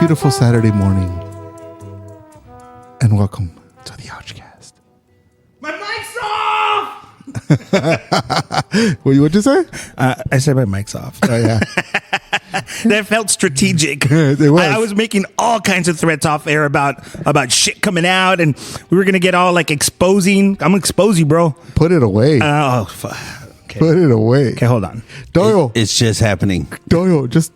beautiful Saturday morning, and welcome to the Ouchcast. My mic's off! What'd you say? I said my mic's off. Oh, yeah. That felt strategic. It was. I was making all kinds of threats off air about shit coming out, and we were going to get all like exposing. I'm going to expose you, bro. Put it away. Oh, fuck. Okay. Put it away. Okay, hold on. Doyle. It's just happening. Doyle, just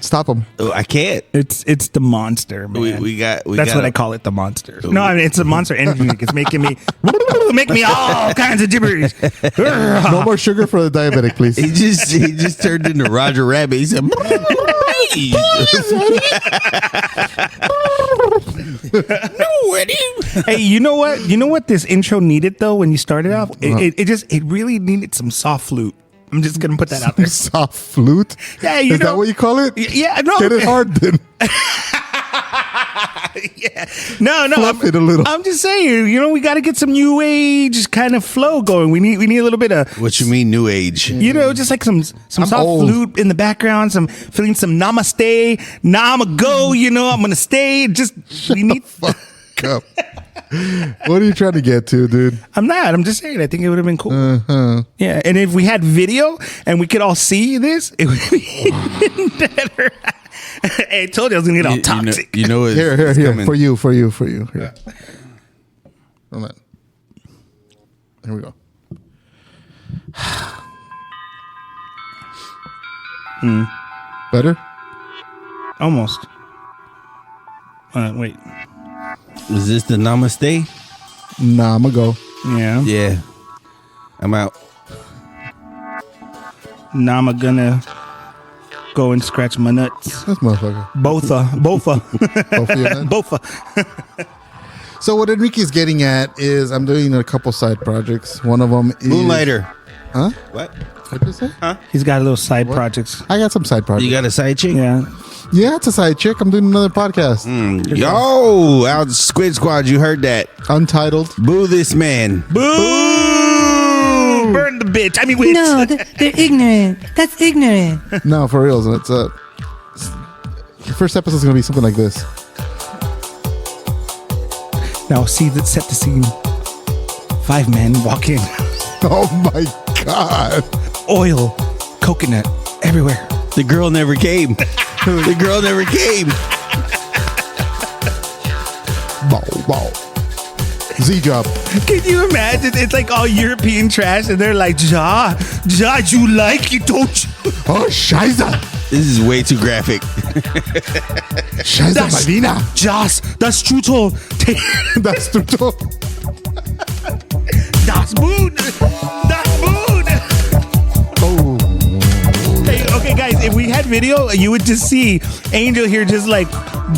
stop him. Oh, I can't. It's the monster, man. That's That's what I call it, the monster. No, I mean, it's a monster energy drink. It's making me all kinds of gibberish. No more sugar for the diabetic, please. He just turned into Roger Rabbit. He said, Hey, you know what? You know what this intro needed though? When you started off, it really needed some soft flute. I'm just gonna put that out there. Soft flute? Yeah, Is that what you call it? Yeah, no. Get it hard then. Yeah. No. Fluff it a little. I'm just saying, we got to get some new age kind of flow going. We need a little bit of. what you mean, new age? Just like some soft old. flute in the background, feeling some namaste. Nah, I'ma go. I'm gonna stay. We need. Fuck up. What are you trying to get to, dude? I'm not. I'm just saying. I think it would have been cool. Uh-huh. Yeah, and if we had video and we could all see this, it would be better. Hey, I told you I was gonna get all toxic. You know, Here. For you. Here. Yeah. Hold on. Here we go. Better? Almost. Wait. Was this the namaste? Nah, I'm gonna go. Yeah. Yeah. I'm out. Now I'm gonna go and scratch my nuts. This motherfucker. Both. Both of you, man? Both. So what Enrique's getting at is I'm doing a couple side projects. One of them is... Moonlighter. Huh? What? What did you say? He's got little side projects. I got some side projects. You got a side chick? Yeah. Yeah, it's a side chick. I'm doing another podcast. Yo, out Squid Squad, you heard that. Untitled. Boo this man. Boo! Burn the bitch. I mean, wait. No, they're ignorant. That's ignorant. No, for real. It's the first episode is going to be something like this. Now, set the scene. 5 men walk in. Oh my God. Oil, coconut, everywhere. The girl never came. The girl never came. Bow. Z-Job. Can you imagine? It's like all European trash, and they're like, Ja, you like it, don't you? Oh, Scheiße. This is way too graphic. Scheiße, Marina. Jas, das Strudel. That's true. Das Boot. Das Boot. Oh. Hey, okay, guys, if we had video, you would just see Angel here just like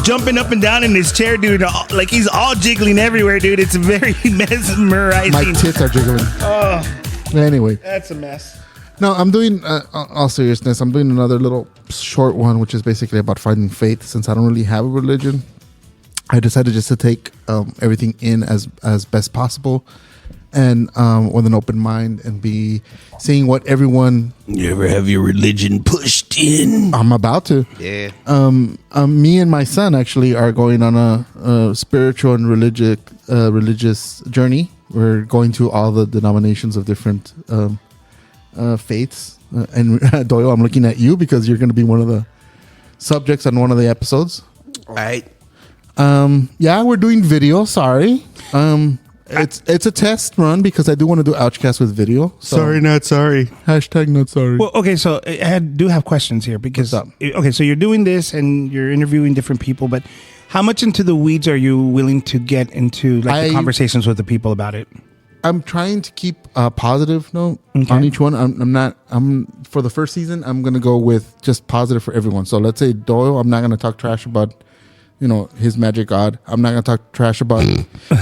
jumping up and down in his chair, dude. Like he's all jiggling everywhere, dude. It's very mesmerizing. My tits are jiggling. Oh, Anyway. that's a mess. No, I'm doing, all seriousness, I'm doing another little short one, which is basically about finding faith. Since I don't really have a religion, I decided just to take everything in as best possible, and with an open mind, and be seeing what everyone... You ever have your religion pushed in? I'm about to. Yeah. Me and my son actually are going on a spiritual and religious journey. We're going to all the denominations of different... faiths, and Doyle, I'm looking at you because you're going to be one of the subjects on one of the episodes. All right. Yeah, we're doing video. Sorry. It's a test run because I do want to do Ouchcast with video. So. Sorry, not sorry. Hashtag not sorry. Well, okay, so I do have questions here because okay, so you're doing this and you're interviewing different people, but how much into the weeds are you willing to get into, like the conversations with the people about it? I'm trying to keep a positive note on each one. I'm for the first season, I'm going to go with just positive for everyone. So let's say Doyle, I'm not going to talk trash about, his magic god. I'm not going to talk trash about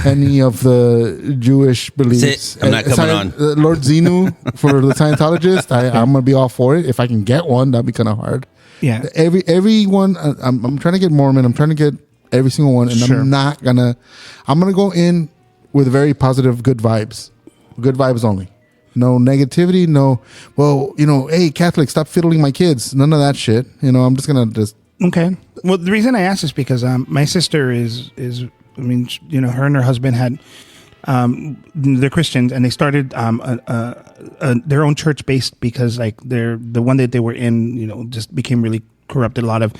any of the Jewish beliefs. I'm not coming on. Lord Xenu for the Scientologist, I'm going to be all for it. If I can get one, that'd be kind of hard. Yeah. Everyone, I'm trying to get Mormon. I'm trying to get every single one. And Sure. I'm going to go in with very positive, good vibes only. No negativity. No, hey, Catholic, stop fiddling my kids. None of that shit. I'm just going to Okay. Well, the reason I asked is because my sister is I mean, her and her husband had they're Christians, and they started their own church based because like the one that they were in, just became really corrupted. A lot of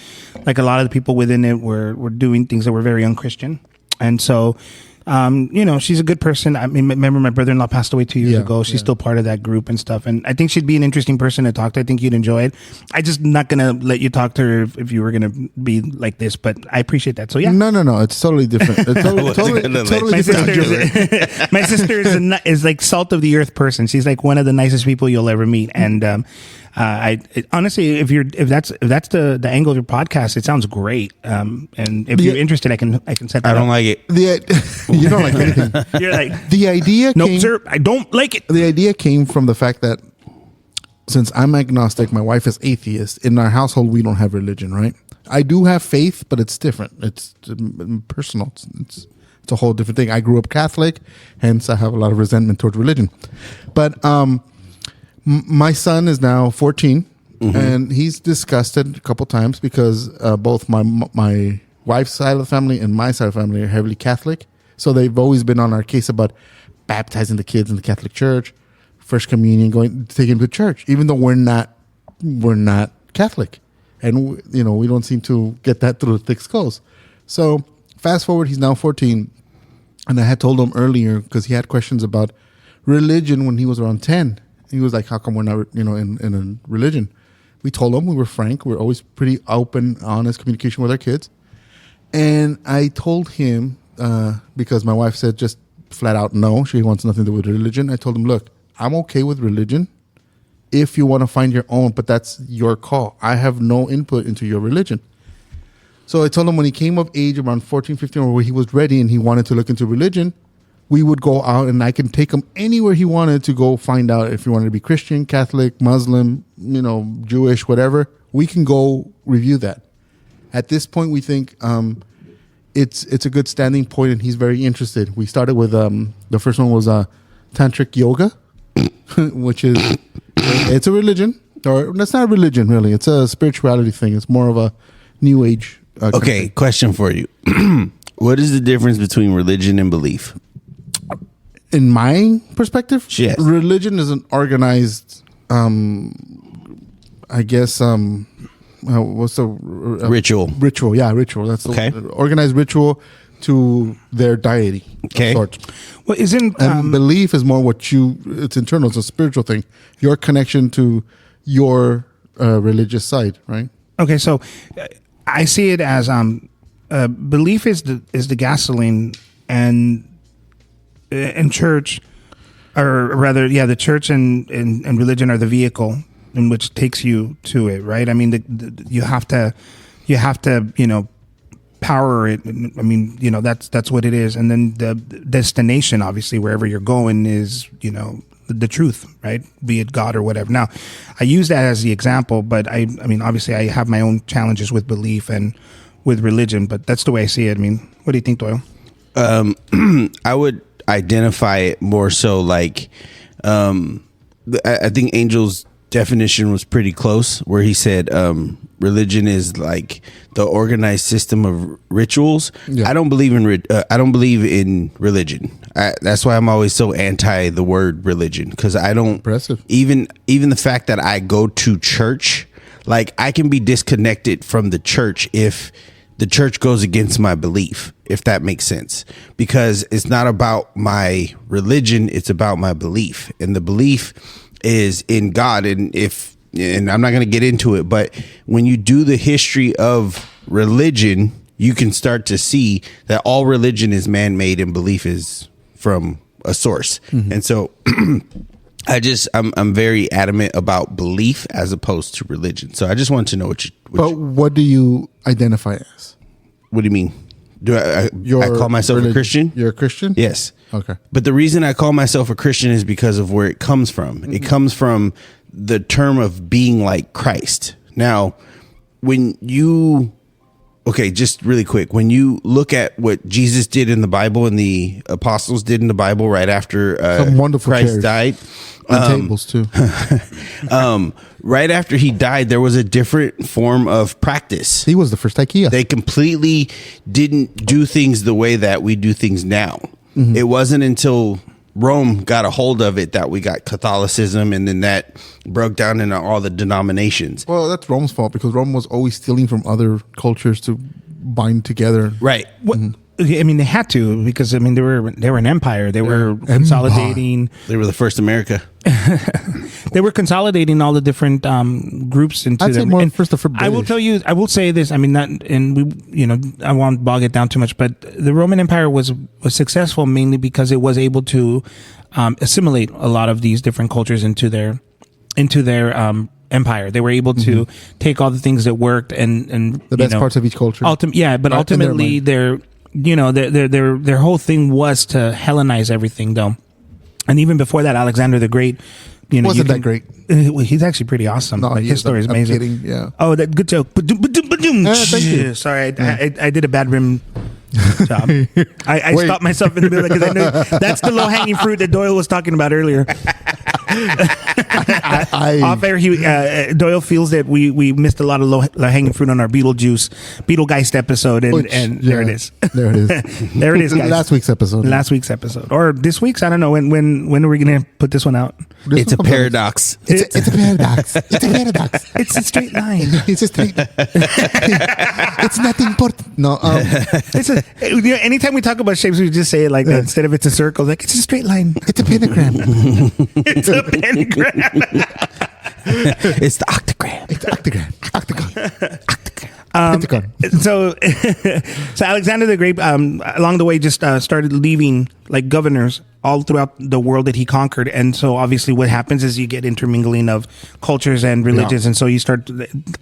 the people within it were doing things that were very unchristian, and so. She's a good person. I mean, remember my brother-in-law passed away 2 years ago. She's still part of that group and stuff. And I think she'd be an interesting person to talk to. I think you'd enjoy it. I just not going to let you talk to her if you were going to be like this, but I appreciate that. So yeah. No. It's totally different. It's totally different. My sister is like salt of the earth person. She's like one of the nicest people you'll ever meet. And, honestly, if that's the angle of your podcast, it sounds great. And if you're interested, I can set that I don't up. like it. You don't like anything. You're like, The idea nope, came, sir, I don't like it. The idea came from the fact that since I'm agnostic, my wife is atheist. In our household, we don't have religion, right? I do have faith, but it's different. It's personal. It's a whole different thing. I grew up Catholic, hence I have a lot of resentment towards religion. But my son is now 14, and he's disgusted a couple times because both my wife's side of the family and my side of the family are heavily Catholic. So they've always been on our case about baptizing the kids in the Catholic Church, First Communion, taking them to church, even though we're not Catholic, and we don't seem to get that through the thick skulls. So fast forward, he's now 14, and I had told him earlier because he had questions about religion when he was around 10. He was like, "How come we're not, in a religion?" We told him, we were frank. We're always pretty open, honest communication with our kids. And I told him, because my wife said just flat out no, she wants nothing to do with religion. I told him, look, I'm okay with religion if you want to find your own, but that's your call. I have no input into your religion. So I told him when he came of age around 14, 15, where he was ready and he wanted to look into religion, we would go out and I can take him anywhere he wanted to go find out if he wanted to be Christian, Catholic, Muslim, Jewish, whatever. We can go review that. At this point, we think it's a good standing point, and he's very interested. We started with the first one was tantric yoga, which is it's a religion, or that's not a religion really. It's a spirituality thing. It's more of a new age. Okay, question for you. What is the difference between religion and belief? In my perspective, yes. Religion is an organized, I guess, what's the ritual? Ritual, yeah, ritual. That's okay. The organized ritual to their deity. Okay. Well, isn't belief is more it's internal. It's a spiritual thing. Your connection to your religious side, right? Okay, so I see it as belief is the gasoline, and church, or rather, the church and religion are the vehicle in which takes you to it, right? I mean, you have to, power it. I mean, that's what it is. And then the destination, obviously, wherever you're going is, the truth, right? Be it God or whatever. Now, I use that as the example, but I mean, obviously, I have my own challenges with belief and with religion, but that's the way I see it. I mean, what do you think, Doyle? I would identify it more so like I think Angel's definition was pretty close, where he said religion is like the organized system of rituals. I don't believe in religion. That's why I'm always so anti the word religion, because I don't Impressive. even the fact that I go to church, like I can be disconnected from the church if the church goes against my belief, if that makes sense, because it's not about my religion. It's about my belief, and the belief is in God. And I'm not going to get into it, but when you do the history of religion, you can start to see that all religion is man-made and belief is from a source. Mm-hmm. And so I'm very adamant about belief as opposed to religion. So I just wanted to know what do you identify as? What do you mean? Do I call myself religion. A Christian? You're a Christian? Yes. Okay. But the reason I call myself a Christian is because of where it comes from. Mm-hmm. It comes from the term of being like Christ. Now, when you okay, just really quick. When you look at what Jesus did in the Bible and the apostles did in the Bible right after Some wonderful Christ chairs. died, And tables too. right after he died, there was a different form of practice. He was the first IKEA. They completely didn't do things the way that we do things now. Mm-hmm. It wasn't until Rome got a hold of it that we got Catholicism, and then that broke down into all the denominations. Well, that's Rome's fault because Rome was always stealing from other cultures to bind together. Right. What, I mean, they had to because I mean they were an empire. They were consolidating. They were the first America. They were consolidating all the different groups into I'd say them. more And first for I will British. tell you, I will say this. I mean, not, and we, I won't bog it down too much, but the Roman Empire was successful mainly because it was able to assimilate a lot of these different cultures into their empire. They were able to take all the things that worked and The best parts of each culture. But in their ultimately, mind. their whole thing was to Hellenize everything, though. And even before that, Alexander the Great, Wasn't that great? He's actually pretty awesome. No, Like, he his is. story is I'm amazing. kidding, yeah. Oh, that good joke. Thank you. Sorry, I did a bad rim job. I Wait. stopped myself in the middle because I know that's the low hanging fruit that Doyle was talking about earlier. Off air, Doyle feels that we missed a lot of low hanging fruit on our Beetlegeist episode, and there it is. There it is. There it is, guys. Last week's episode. Last week's episode, or this week's. I don't know when are we gonna put this one out? This It's a one comes out- paradox. It's a paradox. It's a paradox. It's a straight line. It's a straight. It's not important. No. It's anytime we talk about shapes, we just say it like that instead of it's a circle. Like it's a straight line. It's a pentagram. It's a pentagram. It's the octagram. It's octagon. Octagon. Pentagon. So Alexander the Great, along the way, just started leaving like governors all throughout the world that he conquered. And so obviously what happens is you get intermingling of cultures and religions. Yeah. And so you start,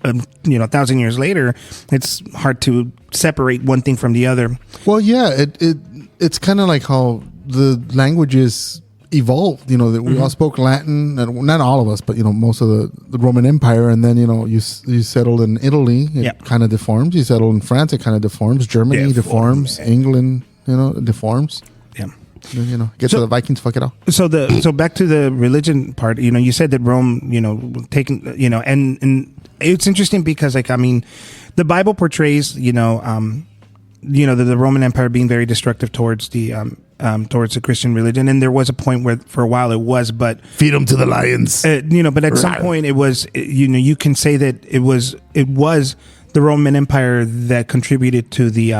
1,000 years later, it's hard to separate one thing from the other. Well, yeah. It's kind of like how the languages evolved. That we all spoke Latin, and not all of us, but most of the Roman Empire. And then you settled in Italy, it kind of deforms. You settled in France, it kind of deforms. Germany deforms. England, deforms. Yeah. Get to the Vikings, fuck it all. So back to the religion part, you said that Rome, taking, and it's interesting because the Bible portrays, the Roman Empire being very destructive towards the Christian religion, and there was a point where for a while it was, but Feed them to the lions. but at some point it was, you can say that it was the Roman Empire that contributed to the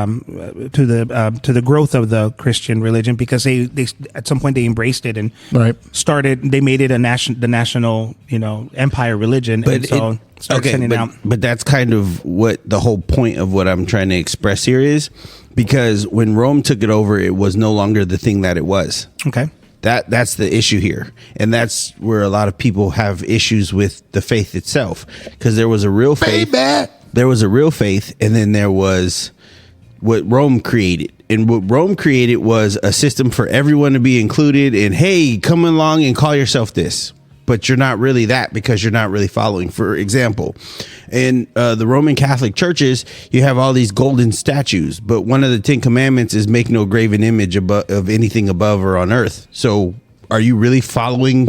growth of the Christian religion, because they at some point they embraced it and they made it the national empire religion, and so started sending out. But that's kind of what the whole point of what I'm trying to express here is, because when Rome took it over, it was no longer the thing that it was. Okay. That's the issue here, and that's where a lot of people have issues with the faith itself, because there was a real faith. There was a real faith, and then there was what Rome created. And what Rome created was a system for everyone to be included in. Hey, come along and call yourself this, but you're not really that, because you're not really following. For example, in the Roman Catholic churches, you have all these golden statues, but one of the 10 commandments is make no graven image of anything above or on earth. So are you really following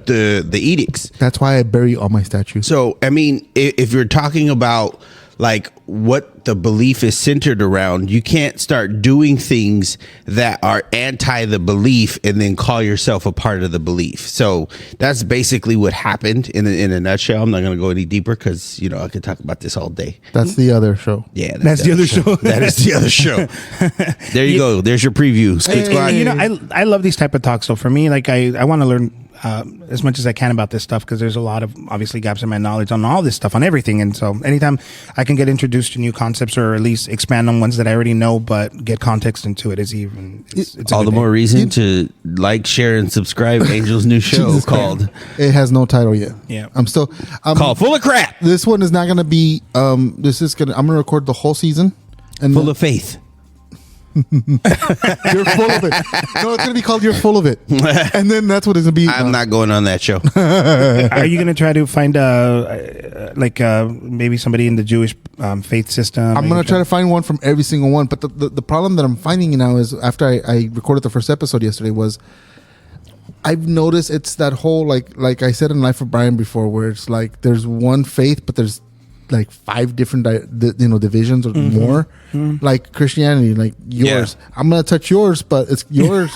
the edicts? That's why I bury all my statues. So, if you're talking about like what the belief is centered around, you can't start doing things that are anti the belief and then call yourself a part of the belief. So that's basically what happened in a nutshell. I'm not going to go any deeper because, I could talk about this all day. That's the other show. Yeah, That's the other show. That is the other show. There you go. There's your preview. Skid Squad. I love these type of talks. So for me, like I want to learn as much as I can about this stuff, because there's a lot of obviously gaps in my knowledge on all this stuff, on everything. And so anytime I can get introduced to new concepts, or at least expand on ones that I already know but get context into it, is even it's all the more reason to like, share, and subscribe. Angel's new show Jesus called It has no title yet. Yeah. I'm still called Full of Crap, This one is not going to be I'm going to record the whole season and Full of Faith. You're full of it. No, it's gonna be called "You're Full of It," and then that's what it's gonna be. I'm not going on that show. Are you going to try to find maybe somebody in the Jewish faith system? I'm gonna try to find one from every single one. But the problem that I'm finding now is after I recorded the first episode yesterday was I've noticed it's that whole like I said in Life of Brian before, where it's like there's one faith, but there's like 5 different divisions or more, like Christianity, like yours. Yeah. I'm gonna touch yours, but it's yours.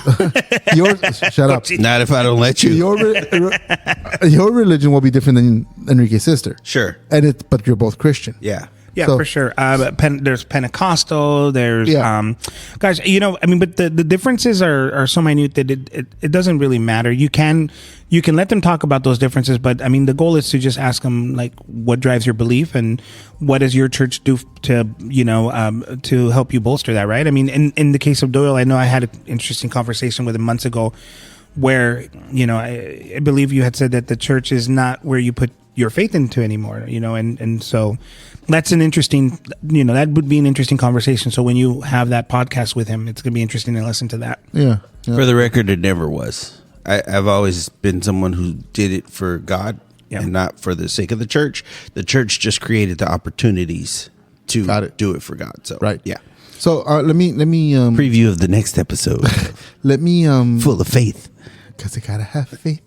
Yours. Shut up. Not if I don't let you. Your religion will be different than Enrique's sister. Sure. But you're both Christian. Yeah. Yeah, so, for sure. There's Pentecostal. There's, guys. But the differences are so minute that it doesn't really matter. You can let them talk about those differences, but I mean, the goal is to just ask them like, what drives your belief and what does your church do to help you bolster that, right? I mean, in the case of Doyle, I know I had an interesting conversation with him months ago, where I believe you had said that the church is not where you put your faith into anymore, and so that's an interesting, that would be an interesting conversation. So when you have that podcast with him, it's going to be interesting to listen to that. Yeah. For the record, it never was. I've always been someone who did it for God and not for the sake of the church. The church just created the opportunities to do it for God. So right. Yeah. So let me preview of the next episode. Let me full of faith, because you gotta have faith.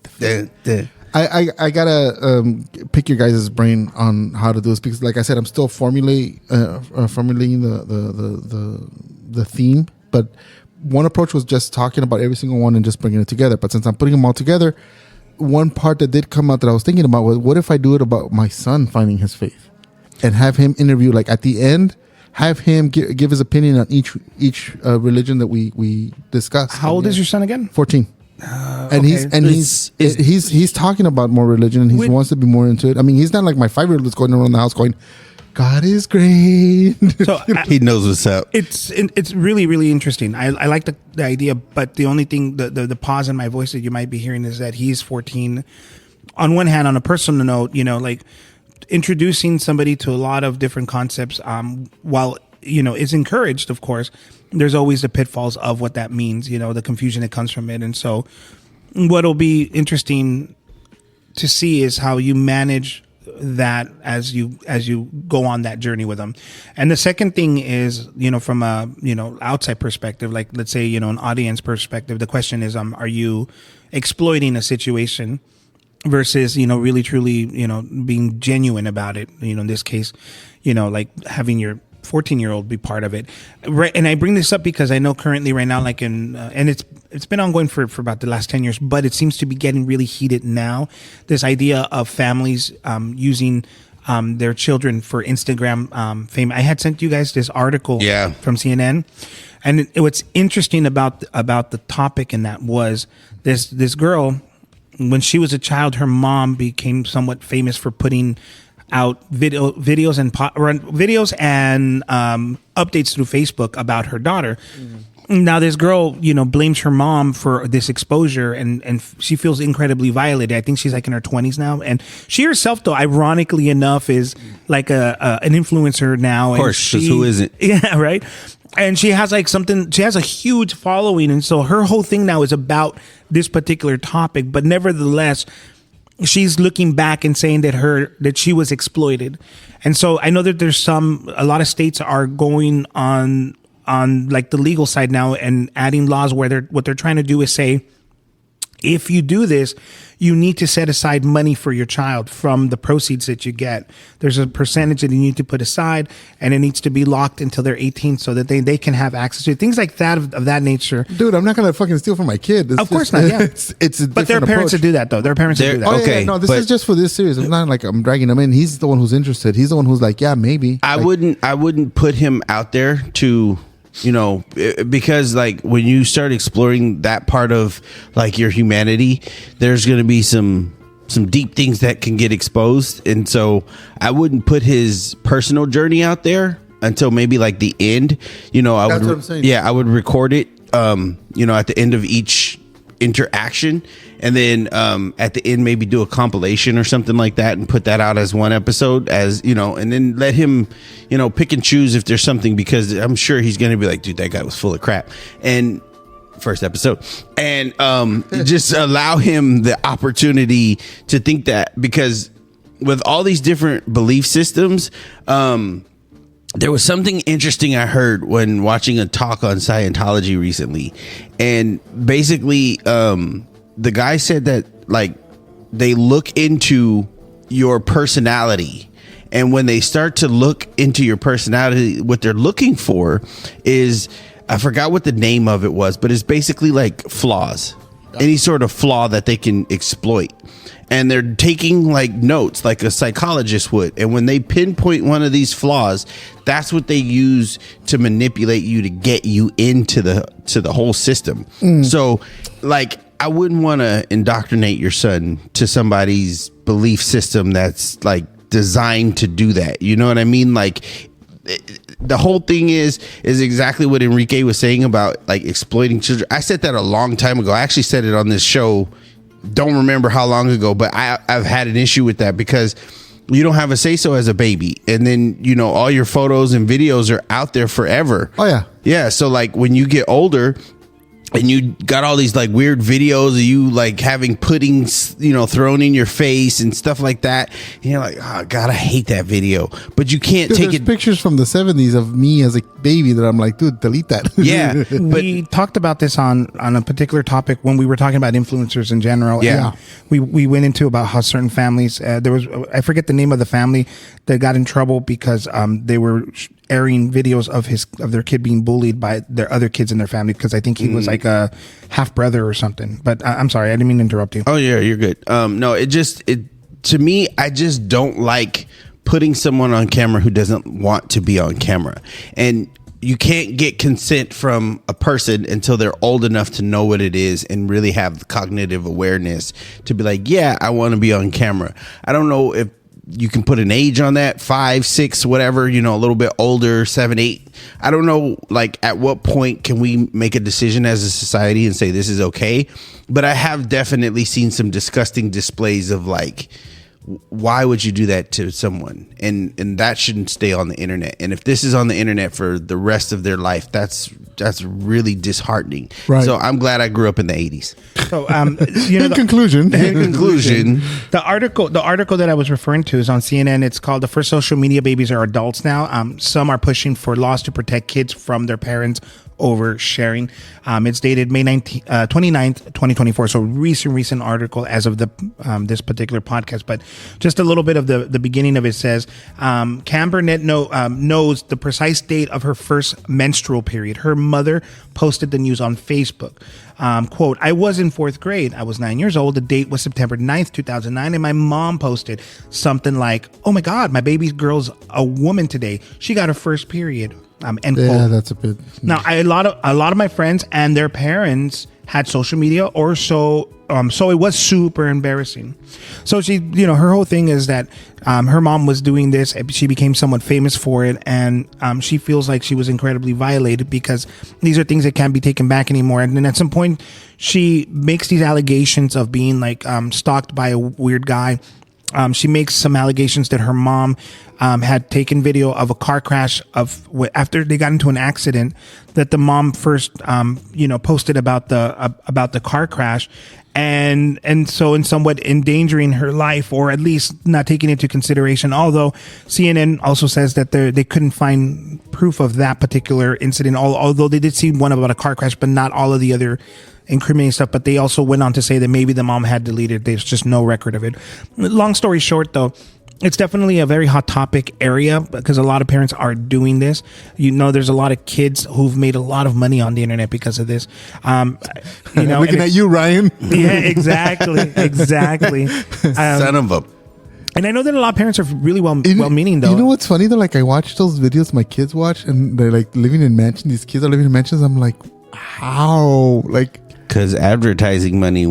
I gotta pick your guys' brain on how to do this, because, like I said, I'm still formulating the theme. But one approach was just talking about every single one and just bringing it together. But since I'm putting them all together, one part that did come out that I was thinking about was, what if I do it about my son finding his faith, and have him interview, like at the end, have him give his opinion on each religion that we discussed. How old is your son again? 14. And he's talking about more religion, and he wants to be more into it. I mean, he's not like my 5-year-old that's going around the house going, God is great. So he knows what's up. It's really, really interesting. I like the idea, but the only thing, the pause in my voice that you might be hearing is that he's 14. On one hand, on a personal note, like introducing somebody to a lot of different concepts, while is encouraged, of course, there's always the pitfalls of what that means, the confusion that comes from it. And so what'll be interesting to see is how you manage that as you go on that journey with them. And the second thing is, from a, outside perspective, like let's say, an audience perspective, the question is, are you exploiting a situation versus, really truly, being genuine about it, in this case, like having your 14-year-old be part of it, right? And I bring this up because I know currently right now, like and it's been ongoing for about the last 10 years, but it seems to be getting really heated now. This idea of families using their children for Instagram fame. I had sent you guys this article from CNN, and what's interesting about the topic in that was this girl, when she was a child, her mom became somewhat famous for putting out videos and updates through Facebook about her daughter. Now this girl, blames her mom for this exposure, and she feels incredibly violated. I think she's like in her 20s now, and she herself, though, ironically enough, is like an influencer now. Of course, because who isn't? Yeah, right. And she has she has a huge following, and so her whole thing now is about this particular topic. But nevertheless, she's looking back and saying that she was exploited. And so I know that there's a lot of states are going on like the legal side now and adding laws where what they're trying to do is say, if you do this, you need to set aside money for your child from the proceeds that you get. There's a percentage that you need to put aside, and it needs to be locked until they're 18 so that they can have access to it. Things like that of that nature. Dude, I'm not going to fucking steal from my kid. Of course not, yeah. It's a but there are parents that do that, though. There are parents that do that. Oh, okay. No, this is just for this series. It's not like I'm dragging him in. He's the one who's interested. He's the one who's like, yeah, maybe. I wouldn't put him out there to... because like when you start exploring that part of like your humanity, there's going to be some deep things that can get exposed. And so I wouldn't put his personal journey out there until maybe like the end. That's what I'm saying. Yeah, I would record it, at the end of each interaction and then at the end maybe do a compilation or something like that and put that out as one episode, as you know, and then let him, you know, pick and choose if there's something, because I'm sure he's going to be like, dude, that guy was full of crap. And first episode, and just allow him the opportunity to think that, because with all these different belief systems, there was something interesting I heard when watching a talk on Scientology recently. And basically, the guy said that, like, they look into your personality. And when they start to look into your personality, what they're looking for is, I forgot what the name of it was, but it's basically like flaws. Any sort of flaw that they can exploit. And they're taking like notes like a psychologist would. And when they pinpoint one of these flaws, that's what they use to manipulate you, to get you into the whole system. So like, I wouldn't want to indoctrinate your son to somebody's belief system that's like designed to do that. You know what I mean? Like, the whole thing is exactly what Enrique was saying about like exploiting children. I said that a long time ago. I actually said it on this show. Don't remember how long ago, but I've had an issue with that, because you don't have a say-so as a baby. And then, you know, all your photos and videos are out there forever. Oh, yeah. Yeah. So like when you get older and you got all these like weird videos of you like having puddings, you know, thrown in your face and stuff like that, and you're like, oh God, I hate that video. But you can't take There's it. pictures from the 70s of me as a baby that I'm like, dude, delete that. Yeah. We talked about this on a particular topic when we were talking about influencers in general. Yeah. And we went into about how certain families, there was, I forget the name of the family that got in trouble because they were airing videos of their kid being bullied by their other kids in their family, because I think he was like a half brother or something. But I'm sorry, I didn't mean to interrupt you. Oh yeah, you're good. No, it to me, I just don't like putting someone on camera who doesn't want to be on camera. And you can't get consent from a person until they're old enough to know what it is and really have the cognitive awareness to be like, yeah, I want to be on camera. I don't know if you can put an age on that, 5, 6, whatever, you know, a little bit older, 7, 8. I don't know, like, at what point can we make a decision as a society and say this is okay? But I have definitely seen some disgusting displays of, like, why would you do that to someone? And that shouldn't stay on the internet. And if this is on the internet for the rest of their life, that's really disheartening. Right. So I'm glad I grew up in the 80s. So, you know, In conclusion, the article that I was referring to is on CNN. It's called "The First Social Media Babies Are Adults Now." Some are pushing for laws to protect kids from their parents over sharing. It's dated May 29th, 2024. So recent article as of the this particular podcast. But just a little bit of the beginning of it says, Cam Burnett knows the precise date of her first menstrual period. Her mother posted the news on Facebook. Quote, "I was in 4th grade. I was 9 years old. The date was September 9th, 2009. And my mom posted something like, 'Oh my God, my baby girl's a woman today. She got her first period.'" End yeah, quote. that's a bit. Now, a lot of my friends and their parents had social media, or so it was super embarrassing. So she, you know, her whole thing is that her mom was doing this. She became somewhat famous for it, and she feels like she was incredibly violated because these are things that can't be taken back anymore. And then at some point, she makes these allegations of being like stalked by a weird guy. She makes some allegations that her mom had taken video of a car crash after they got into an accident, that the mom first, posted about the car crash, and so in somewhat endangering her life, or at least not taking into consideration. Although CNN also says that they couldn't find proof of that particular incident, although they did see one about a car crash, but not all of the other incriminating stuff. But they also went on to say that maybe the mom had deleted. There's just no record of it. Long story short, though, it's definitely a very hot topic area because a lot of parents are doing this. You know, there's a lot of kids who've made a lot of money on the internet because of this. Looking at you, Ryan. Yeah, exactly. Son of a. And I know that a lot of parents are really well-meaning, though. You know what's funny though? Like, I watch those videos my kids watch, and they're like living in mansions. These kids are living in mansions. I'm like, how? Like, because advertising money,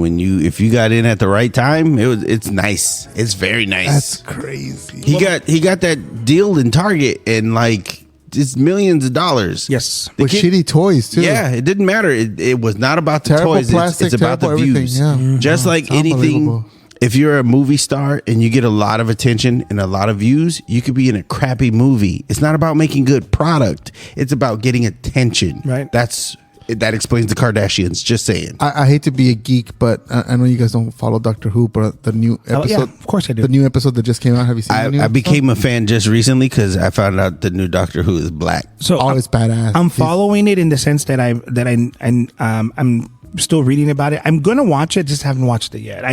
if you got in at the right time, it's nice. It's very nice. That's crazy. He got that deal in Target, and like it's millions of dollars. Yes. The With shitty toys too. Yeah, it didn't matter. It was not about the Terrible toys. plastic, It's about the terrible everything, views. yeah. Just like It's unbelievable. anything, if you're a movie star and you get a lot of attention and a lot of views, you could be in a crappy movie. It's not about making good product. It's about getting attention. Right. That explains the Kardashians. Just saying. I hate to be a geek, but I know you guys don't follow Doctor Who, but the new episode, yeah, of course I do. The new episode that just came out. Have you seen the new I episode? became a fan just recently because I found out the new Doctor Who is black. So Oh, it's badass. I'm He's- following it in the sense that I'm still reading about it. I'm gonna watch it, just haven't watched it yet.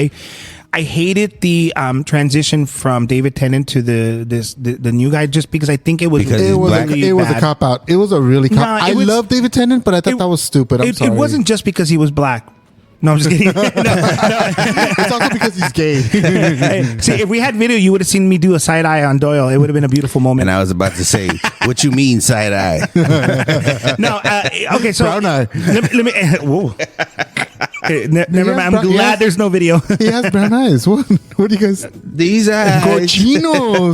I hated the transition from David Tennant to the new guy just because I think it was Because It he's was black. it was a bad. cop out. It was a really cop. No, I it was- love David Tennant, but I thought that was stupid. I'm It sorry. wasn't just because he was black. No, I'm just kidding. It's also because he's gay. Hey, see, if we had video, you would have seen me do a side eye on Doyle. It would have been a beautiful moment. And I was about to say, what you mean side eye? No, okay, so Brown eye. Let me whoa. Never mind. I'm glad there's no video. He has brown eyes. What do you guys? These eyes. Cochinos.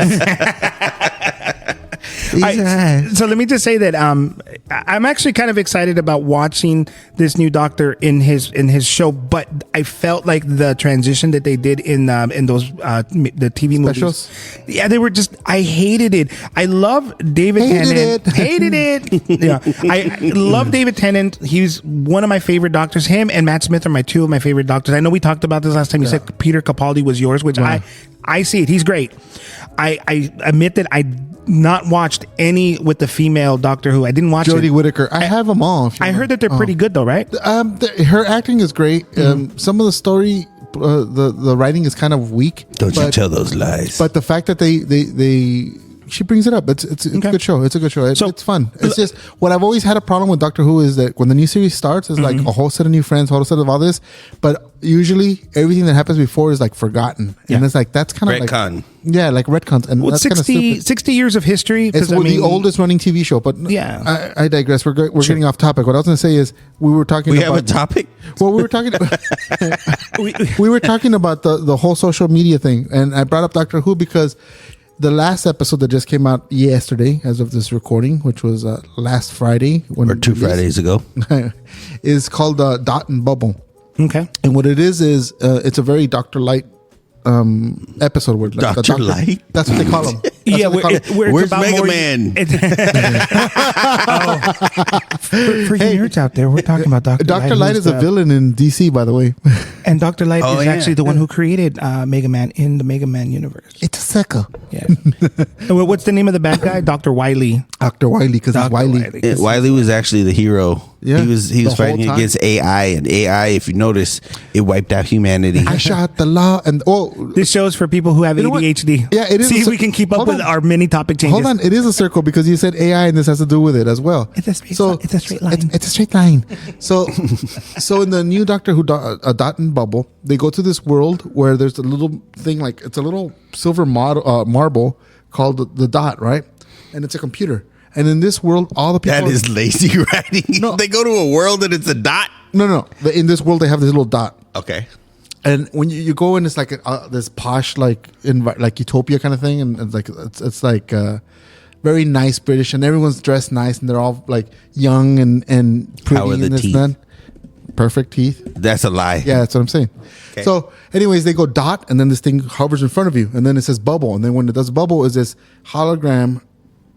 These eyes. So let me just say that I'm actually kind of excited about watching this new Doctor in his show, but I felt like the transition that they did in those the TV Specials? movies, yeah, they were just, I hated it. I love David Tennant. Hated it. Yeah, I love David Tennant. He's one of my favorite Doctors. Him and Matt Smith are my two of my favorite Doctors. I know we talked about this last time. You said Peter Capaldi was yours, which I see it. He's great. I admit that I not watched any with the female Doctor Who. I didn't watch Jodie it. Whittaker. I have them all. if you I want. heard that they're pretty good though, right? Her acting is great. Some of the story, the writing is kind of weak. Don't you but- tell those lies. But the fact that she brings it up. It's a good show. It's a good show. It's fun. It's just what I've always had a problem with Doctor Who is that when the new series starts, it's like a whole set of new friends, a whole set of all this, but usually everything that happens before is like forgotten, and it's like that's kind of Retcon. like like retcons, and Well, that's kind of 60, stupid. 60 years of history. It's 'cause, I mean, the oldest running TV show, but Yeah. I digress. We're getting off topic. What I was going to say is we were talking. We about, have a topic? Well, we were talking. We were talking about the whole social media thing, and I brought up Doctor Who because the last episode that just came out yesterday, as of this recording, which was last Friday, Or 2 Fridays ago. is called Dot and Bubble. Okay. And what it is it's a very Dr. Light episode where like, the Dr. Light? That's what they call him. That's Yeah, what they call him. where it's Where's about Mega more- Man? For you nerds out there, we're talking about Dr. Dr. Light is a villain in DC, by the way. And Dr. Light Oh, is yeah. actually the one who created Mega Man in the Mega Man universe. It's a sucker. Yeah. And what's the name of the bad guy? Dr. Wily. Dr. Wiley, because he's Dr. Wiley. Wiley was actually the hero. Yeah. He was The whole fighting time. against AI, and AI, if you notice, it wiped out humanity. I shot the law, and This show is for people who have You know what? ADHD. Yeah, it is See a if cir- we can keep up Hold with on. our many topic changes. hold on, it is a circle because you said AI, and this has to do with it as well. It's a straight line. It's a straight line. So, so in the new Doctor Who, Dot and Bubble, they go to this world where there's a little thing like it's a little silver marble called the Dot, right? And it's a computer. And in this world, all the people That is lazy writing. No. They go to a world and it's a dot. no. In this world, they have this little dot. Okay. And when you go in, it's like this posh, like like utopia kind of thing, and it's like it's like very nice British, and everyone's dressed nice, and they're all like young and pretty. How are the and this teeth? and that. Perfect teeth. That's a lie. Yeah, that's what I'm saying. Okay. So, anyways, they go dot, and then this thing hovers in front of you, and then it says bubble, and then when it does bubble, is this hologram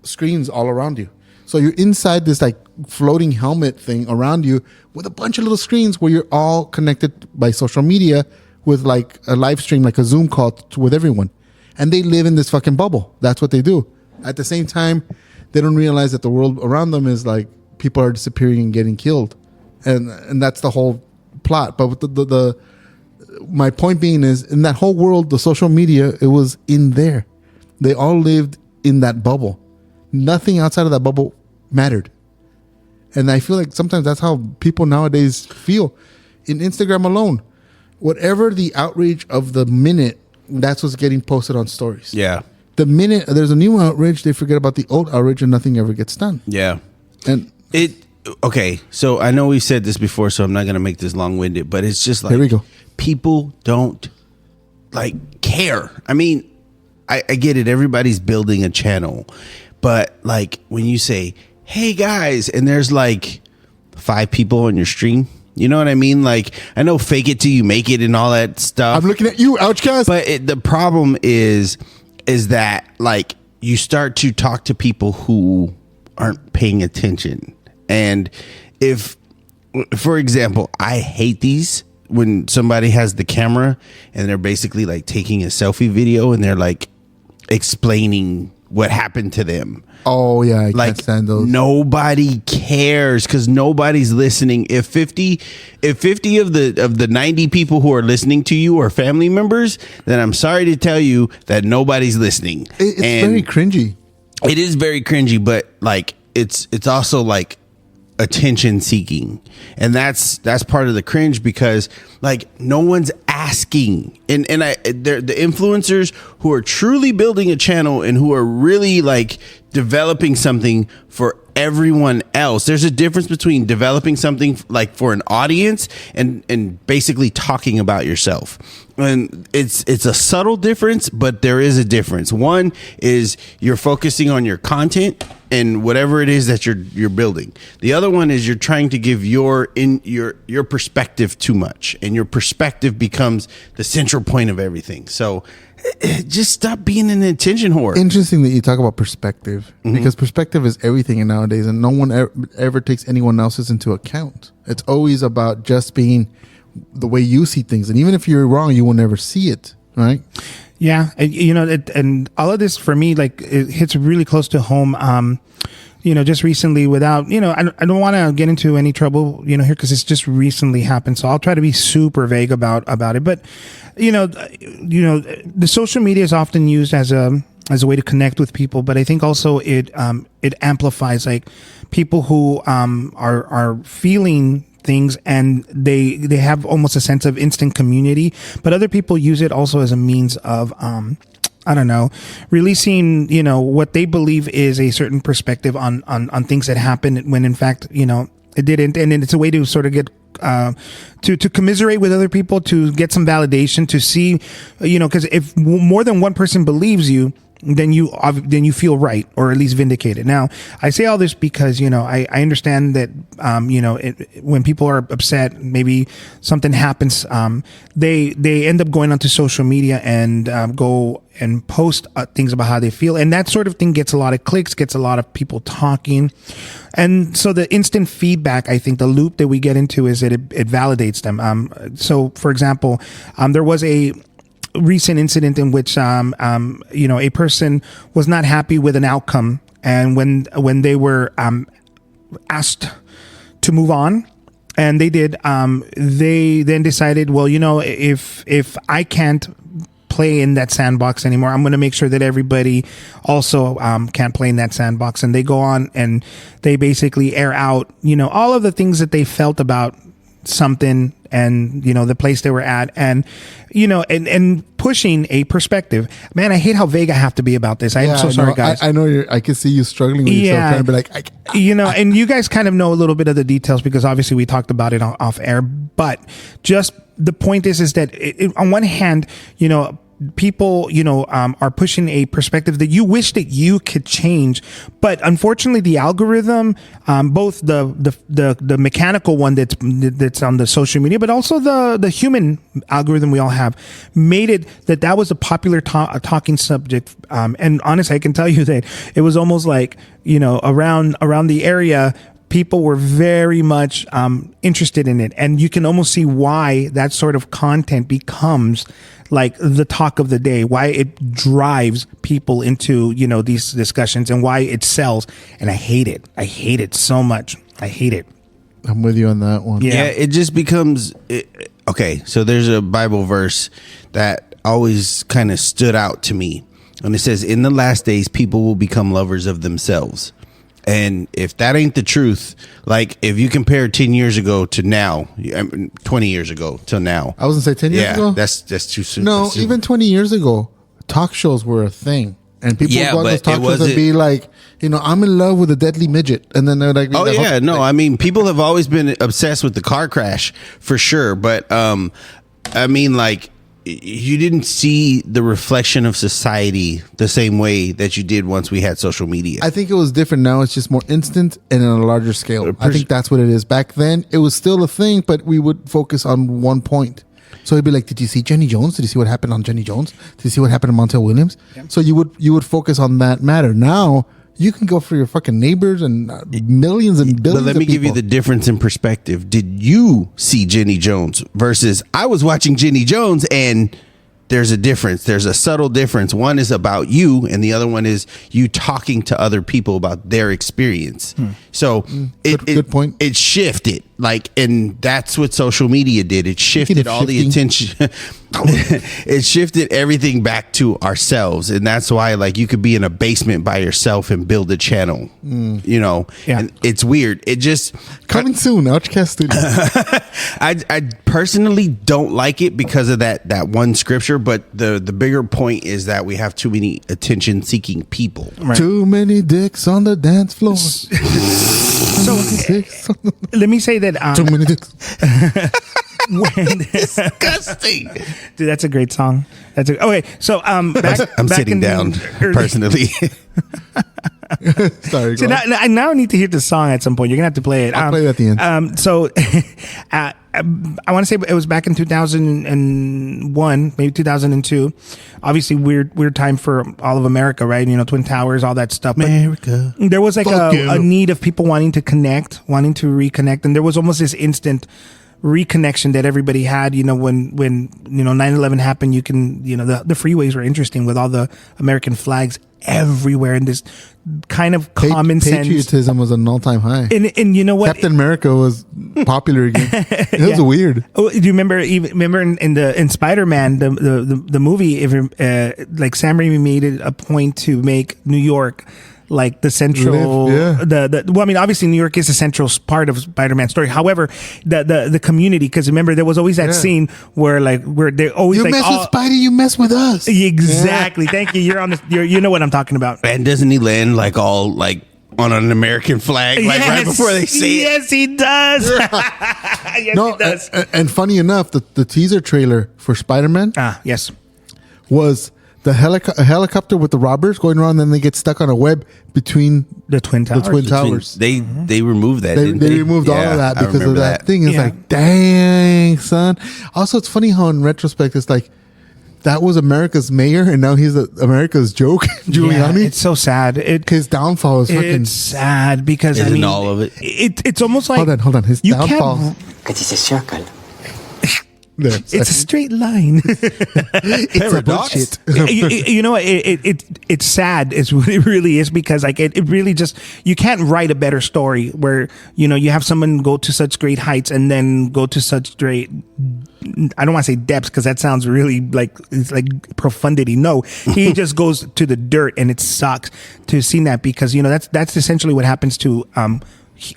screens all around you. So you're inside this like floating helmet thing around you with a bunch of little screens where you're all connected by social media with like a live stream, like a Zoom call with everyone, and they live in this fucking bubble. That's what they do. At the same time, they don't realize that the world around them is like people are disappearing and getting killed, and that's the whole plot. But with the my point being is in that whole world, the social media, it was in there. They all lived in that bubble. Nothing outside of that bubble mattered. And I feel like sometimes that's how people nowadays feel. In Instagram alone, whatever the outrage of the minute, that's what's getting posted on stories. Yeah. The minute there's a new outrage, they forget about the old outrage and nothing ever gets done. Yeah. And Okay, so I know we said this before, so I'm not gonna make this long-winded, but it's just like Here we go. People don't like care. I mean, I get it, everybody's building a channel, But like when you say, hey guys, and there's like 5 people on your stream, you know what I mean? Like, I know fake it till you make it and all that stuff. I'm looking at you, Ouchcast. But the problem is that like you start to talk to people who aren't paying attention. And if, for example, I hate these when somebody has the camera and they're basically like taking a selfie video and they're like explaining what happened to them. Oh yeah, I Like can't stand those. nobody cares because nobody's listening. If 50 of the 90 people who are listening to you are family members, then I'm sorry to tell you that nobody's listening. It's And very cringy. it is very cringy, but like it's also like attention seeking, and that's part of the cringe because like no one's asking, and they're the influencers who are truly building a channel and who are really like developing something for everyone else. There's a difference between developing something like for an audience and basically talking about yourself. And it's a subtle difference, but there is a difference. One is you're focusing on your content and whatever it is that you're building. The other one is you're trying to give your perspective too much, and your perspective becomes the central point of everything. So just stop being an attention whore. Interesting that you talk about perspective, because perspective is everything nowadays, and no one ever takes anyone else's into account. It's always about just being the way you see things, and even if you're wrong, you will never see it, right? Yeah, and, and all of this for me, like, it hits really close to home. Just recently, without, I don't want to get into any trouble, here, because it's just recently happened. So I'll try to be super vague about it. But, the social media is often used as a way to connect with people, but I think also it amplifies like people who are feeling things, and they have almost a sense of instant community, but other people use it also as a means of I don't know, releasing, what they believe is a certain perspective on things that happened when in fact, it didn't. And it's a way to sort of get to commiserate with other people, to get some validation, to see, because if more than one person believes you, then you feel right, or at least vindicated. Now, I say all this because, I understand that, when people are upset, maybe something happens, they end up going onto social media and go and post things about how they feel. And that sort of thing gets a lot of clicks, gets a lot of people talking. And so the instant feedback, I think the loop that we get into is that it validates them. So for example, there was a recent incident in which a person was not happy with an outcome, and when they were asked to move on, and they did, they then decided, well, if I can't play in that sandbox anymore, I'm going to make sure that everybody also can't play in that sandbox. And they go on and they basically air out all of the things that they felt about something, and the place they were at, and and pushing a perspective. Man, I hate how vague I have to be about this. I'm so sorry, guys. I know I can see you struggling with yourself, trying to be like, and you guys kind of know a little bit of the details because obviously we talked about it off air. But just the point is that on one hand, people, are pushing a perspective that you wish that you could change, but unfortunately, the algorithm, both the mechanical one that's on the social media, but also the human algorithm we all have, made it that was a popular talking subject. And honestly, I can tell you that it was almost like around the area, people were very much interested in it, and you can almost see why that sort of content becomes like the talk of the day, why it drives people into these discussions, and why it sells. And I hate it so much. I hate it. I'm with you on that one. Yeah, it just becomes okay. So there's a Bible verse that always kind of stood out to me, and it says, "In the last days, people will become lovers of themselves." And if that ain't the truth, like if you compare 10 years ago to now, 20 years ago till now. I was going to say 10 years ago? That's too soon. No, even 20 years ago, talk shows were a thing. And people would go on those talk shows and be like, I'm in love with a deadly midget. And then they're like, oh, yeah. No, I mean, people have always been obsessed with the car crash for sure. But I mean, like, you didn't see the reflection of society the same way that you did once we had social media. I think it was different. Now it's just more instant and on a larger scale. I think that's what it is. Back then, it was still a thing, but we would focus on one point. So it'd be like, did you see Jenny Jones? Did you see what happened on Jenny Jones? Did you see what happened to Montel Williams? Yeah. So you would focus on that matter. Now you can go for your fucking neighbors and millions and billions. But let me give you the difference in perspective. Did you see Jenny Jones versus I was watching Jenny Jones, and there's a difference. There's a subtle difference. One is about you, and the other one is you talking to other people about their experience. So good point. It shifted, and that's what social media did. It shifted all the attention. It shifted everything back to ourselves, and that's why, you could be in a basement by yourself and build a channel. Yeah. And it's weird. It just coming soon. Ouchcast Studio. I personally don't like it because of that one scripture, but the bigger point is that we have too many attention-seeking people. Right. Too many dicks on the dance floor. So let me say that too many dicks. Disgusting, dude. That's a great song. Okay. So I'm sitting down personally. Sorry. So now I need to hear the song at some point. You're gonna have to play it. I'll play it at the end. So I want to say it was back in 2001, maybe 2002. Obviously, weird time for all of America, right? Twin Towers, all that stuff. America. But there was a need of people wanting to connect, wanting to reconnect, and there was almost this instant reconnection that everybody had. When 9/11 happened, you can the freeways were interesting with all the American flags everywhere, and this kind of common sense patriotism was an all-time high. And you know what, Captain America was popular again. It was weird. Oh, do you remember in Spider-Man the movie, if Sam Raimi made it a point to make New York like the central, obviously New York is the central part of Spider-Man's story. However, the community, because remember there was always that scene where they always you mess with Spidey, you mess with us. Exactly. Yeah. Thank you. You know what I'm talking about. And doesn't he land all on an American flag right before they say it? Yes, he does. He does. And funny enough, the teaser trailer for Spider-Man was a helicopter with the robbers going around, and then they get stuck on a web between the Twin Towers. They removed that. They removed all of that because of that thing. It's like, dang, son. Also, it's funny how in retrospect, it's like that was America's mayor, and now he's America's joke, Giuliani. Yeah, it's so sad. His downfall is fucking sad because all of it. It's almost like hold on. His downfall. It's a circle. It's a straight line. It's a bullshit. You know, it's sad. It's what it really is, because it really just, you can't write a better story where you have someone go to such great heights and then go to such great, I don't want to say depths because that sounds really it's like profundity. No, he just goes to the dirt, and it sucks to see that, because that's essentially what happens to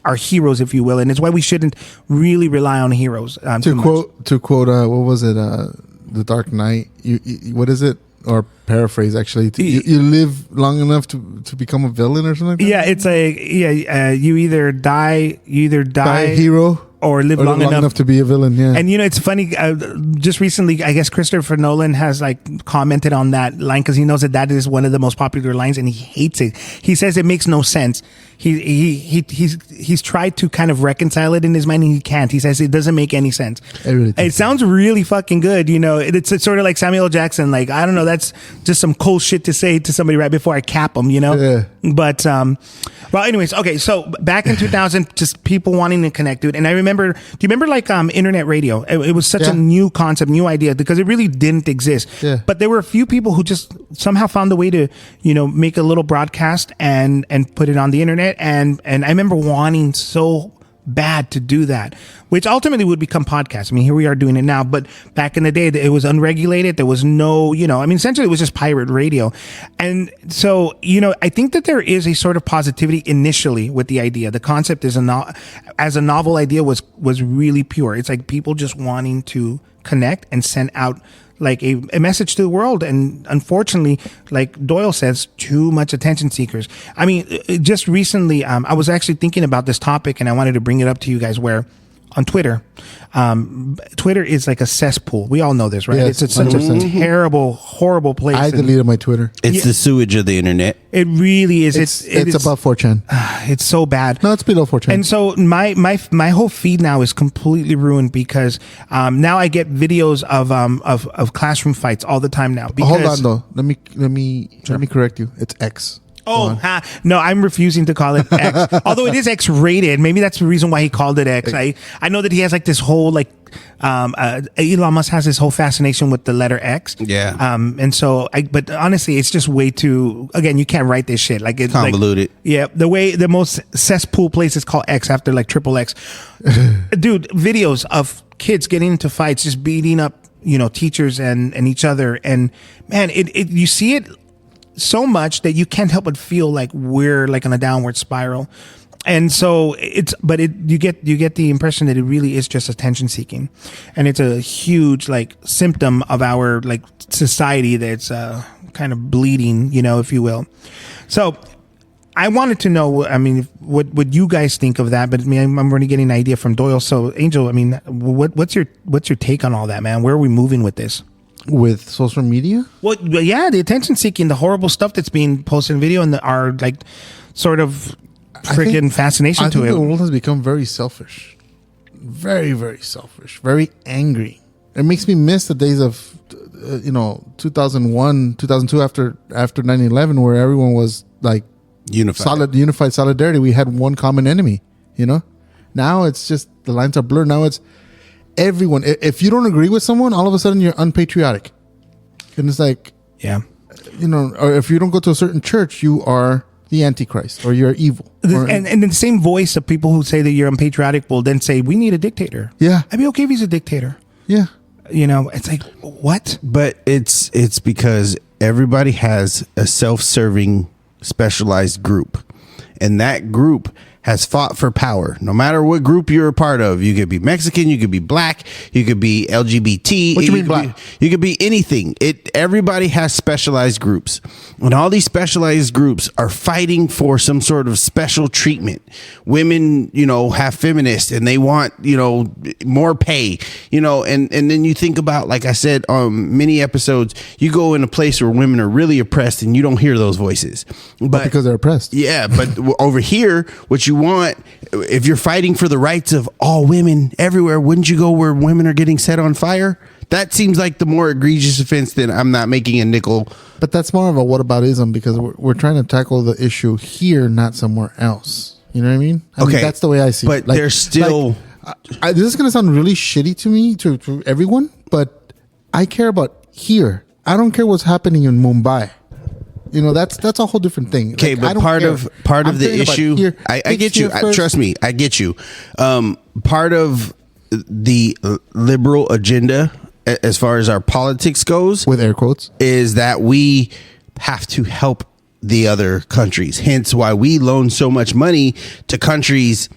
our heroes, if you will, and it's why we shouldn't really rely on heroes. To quote, what was it? The Dark Knight. What is it? Or paraphrase, actually. You live long enough to become a villain or something like that? Yeah, it's you either die a hero, or live long enough to be a villain. Yeah. And it's funny, just recently I guess Christopher Nolan has commented on that line, because he knows that is one of the most popular lines, and he hates it. He says it makes no sense. He's tried to kind of reconcile it in his mind, and he can't. He says it doesn't make any sense. It sounds really fucking good. It's sort of like Samuel L. Jackson. I don't know, that's just some cool shit to say to somebody right before I cap them, Yeah. But well, anyways, okay. So back in 2000, just people wanting to connect, dude. And I remember, do you remember internet radio? It was such a new concept, new idea, because it really didn't exist. Yeah. But there were a few people who just somehow found a way to, make a little broadcast and put it on the internet. And I remember wanting so bad to do that, which ultimately would become podcasts. I mean, here we are doing it now, but back in the day, it was unregulated. There was no, essentially it was just pirate radio. And so, I think that there is a sort of positivity initially with the idea. The concept as a novel idea was really pure. It's like people just wanting to connect and send out a message to the world. And unfortunately, like Doyle says, too much attention seekers. I mean, just recently, I was actually thinking about this topic, and I wanted to bring it up to you guys, where on Twitter, Twitter is like a cesspool. We all know this, right? Yes, It's such a 100%. terrible, horrible place. I and deleted my Twitter. It's the sewage of the internet. it really is. It's It's above 4chan. It's so bad. No, it's below 4chan. And so my whole feed now is completely ruined because now I get videos of classroom fights all the time now. Because, Hold on though. Let me correct you. It's X. No, I'm refusing to call it X. Although it is X rated. Maybe that's the reason why he called it X. I know that he has like this whole like Elon Musk has this whole fascination with the letter X. Yeah. And so but honestly, it's just way too, again, you can't write this shit. Like it's Convoluted. Yeah. The most cesspool place is called X after like triple X. Dude, videos of kids getting into fights, just beating up, teachers and each other. And man, you see it so much that you can't help but feel like we're like on a downward spiral. And so you get the impression that it really is just attention seeking, and it's a huge like symptom of our like society that's kind of bleeding, if you will. So I wanted to know, what you guys think of that, but I'm already getting an idea from Doyle. So Angel, what's your take on all that, man? Where are we moving with this? With social media? Well, yeah, the attention seeking, the horrible stuff that's being posted in video, and our like sort of freaking fascination I to think it. the world has become very selfish, very, very selfish, very angry. It makes me miss the days of 2001, 2002 after 9/11, where everyone was like unified solidarity. We had one common enemy. Now it's just the lines are blurred. Now it's everyone. If you don't agree with someone, all of a sudden you're unpatriotic, and it's like, Yeah. or if you don't go to a certain church, you are the Antichrist or you're evil. And the same voice of people who say that you're unpatriotic will then say, we need a dictator. Yeah. I'd be okay if he's a dictator. Yeah. It's like, what? But it's because everybody has a self-serving specialized group, and that group has fought for power. No matter what group you're a part of, you could be Mexican, you could be black, you could be LGBT. What you mean black? You could be anything. Everybody has specialized groups, and all these specialized groups are fighting for some sort of special treatment. Women, have feminists, and they want, more pay, and then you think about, like I said on many episodes, you go in a place where women are really oppressed, and you don't hear those voices, but because they're oppressed. Yeah, but over here, what you want, if you're fighting for the rights of all women everywhere, wouldn't you go where women are getting set on fire? That seems like the more egregious offense than I'm not making a nickel. But that's more of a whataboutism, because we're trying to tackle the issue here, not somewhere else. You know what I mean? Okay, that's the way I see it. But there's still... this is going to sound really shitty to me, to everyone, but I care about here. I don't care what's happening in Mumbai. That's a whole different thing. Okay, but part of the issue, I get you. Trust me, I get you. Part of the liberal agenda, as far as our politics goes, with air quotes, is that we have to help the other countries. Hence, why we loan so much money to countries.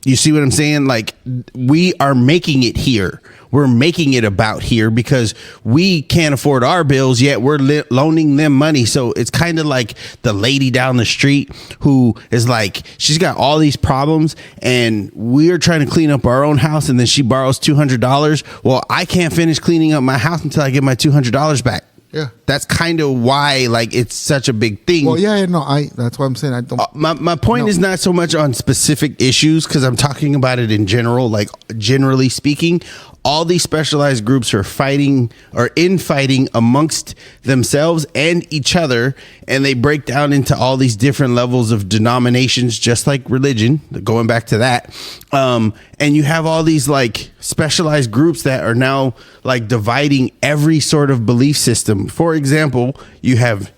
You see what I'm saying? Like, we are making it here. We're making it about here because we can't afford our bills, yet we're loaning them money. So it's kind of like the lady down the street who is like, she's got all these problems, and we're trying to clean up our own house, and then she borrows $200. Well, I can't finish cleaning up my house until I get my $200 back. Yeah, that's kind of why, like, it's such a big thing. Well, yeah, no, that's why I'm saying I don't. My point is not so much on specific issues, because I'm talking about it in general. Like, generally speaking, all these specialized groups are fighting or infighting amongst themselves and each other, and they break down into all these different levels of denominations, just like religion, going back to that. And you have all these like specialized groups that are now like dividing every sort of belief system. For example, you have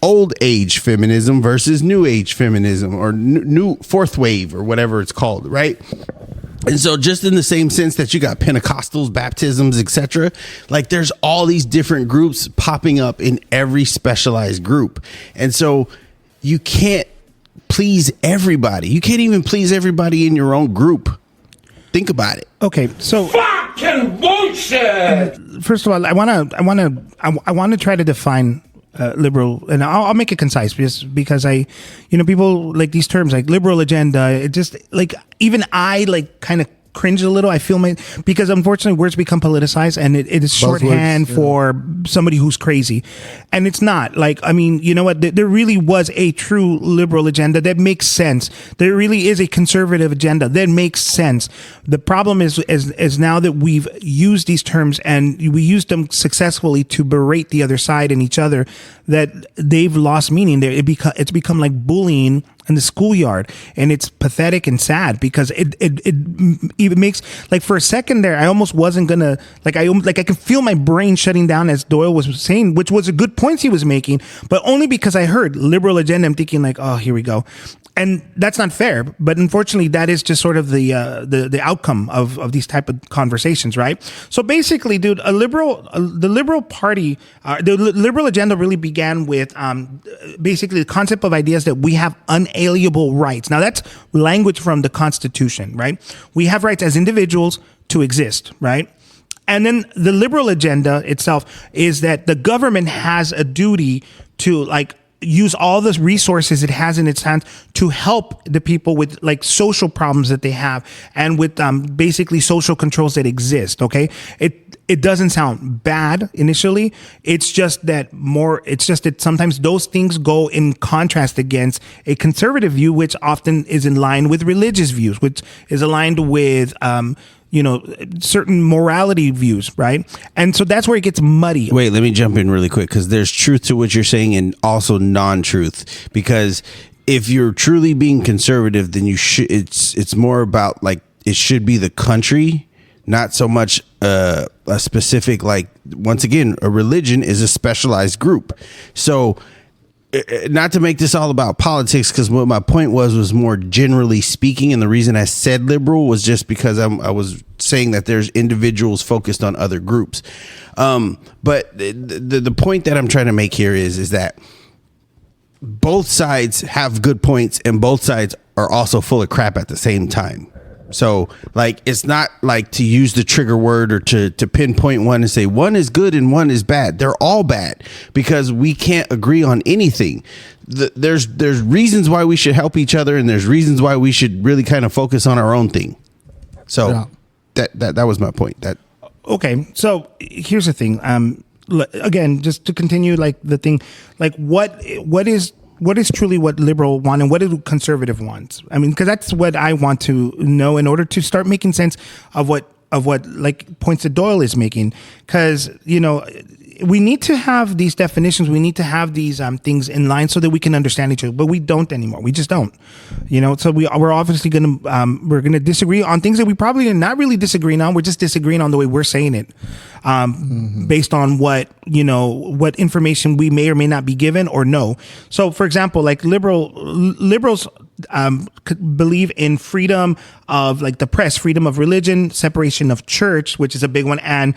old age feminism versus new age feminism, or new fourth wave, or whatever it's called, right? And so just in the same sense that you got Pentecostals, baptisms, etc., like there's all these different groups popping up in every specialized group. And so you can't please everybody. You can't even please everybody in your own group. Think about it. Okay, so fucking bullshit. First of all, I want to try to define liberal, and I'll make it concise, because people like these terms like liberal agenda. It just, like, even I like kind of cringe a little. I feel because unfortunately words become politicized, and it is shorthand for somebody who's crazy, and it's not. Like, I mean, you know what? There really was a true liberal agenda that makes sense. There really is a conservative agenda that makes sense. The problem is now that we've used these terms and we used them successfully to berate the other side and each other, that they've lost meaning. It's become like bullying in the schoolyard, and it's pathetic and sad because it makes, like, for a second there, I almost wasn't gonna, like, I can feel my brain shutting down as Doyle was saying, which was a good points he was making, but only because I heard liberal agenda. I'm thinking like, oh, here we go. And that's not fair, but unfortunately, that is just sort of the outcome of these type of conversations, right? So basically, dude, the liberal party, the liberal agenda really began with basically the concept of ideas that we have unalienable rights. Now, that's language from the Constitution, right? We have rights as individuals to exist, right? And then the liberal agenda itself is that the government has a duty to, like, use all the resources it has in its hands to help the people with, like, social problems that they have, and with basically social controls that exist. Okay, it doesn't sound bad initially. It's just that sometimes those things go in contrast against a conservative view, which often is in line with religious views, which is aligned with certain morality views, right? And so that's where it gets muddy. Wait, let me jump in really quick, because there's truth to what you're saying and also non-truth. Because if you're truly being conservative, then you should. It's more about, like, it should be the country, not so much a specific, like, once again, a religion is a specialized group. So, not to make this all about politics, because what my point was more generally speaking, and the reason I said liberal was just because I was saying that there's individuals focused on other groups. But the point that I'm trying to make here is that both sides have good points, and both sides are also full of crap at the same time. So, like, it's not like to use the trigger word or to pinpoint one and say one is good and one is bad. They're all bad because we can't agree on anything. There's reasons why we should help each other, and there's reasons why we should really kind of focus on our own thing. So that was my point. Okay, so here's the thing. Again, just to continue, like, the thing, like, what is truly what liberal want and what do conservative want? I mean, because that's what I want to know in order to start making sense of what like points that Doyle is making. Because, we need to have these definitions. We need to have these things in line so that we can understand each other. But we don't anymore. We just don't. So we're obviously we're gonna disagree on things that we probably are not really disagreeing on. We're just disagreeing on the way we're saying it, based on what information we may or may not be given or know. So, for example, like liberals believe in freedom of, like, the press, freedom of religion, separation of church, which is a big one, and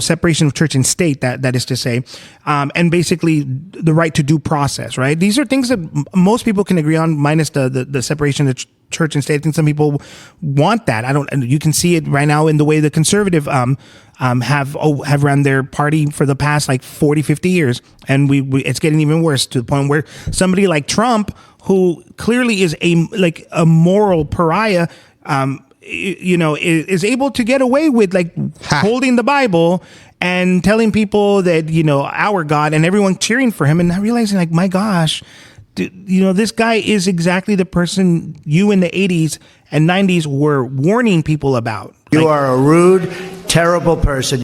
separation of church and state, that is to say, and basically the right to due process, right? These are things that most people can agree on, minus the separation of church and state. I think some people want that. You can see it right now in the way the conservative have run their party for the past, like, 40, 50 years. And it's getting even worse, to the point where somebody like Trump, who clearly is a moral pariah, is able to get away with, like, holding the Bible and telling people that, our God, and everyone cheering for him, and not realizing, like, my gosh, this guy is exactly the person you in the 80s and 90s were warning people about. You are a rude, terrible person.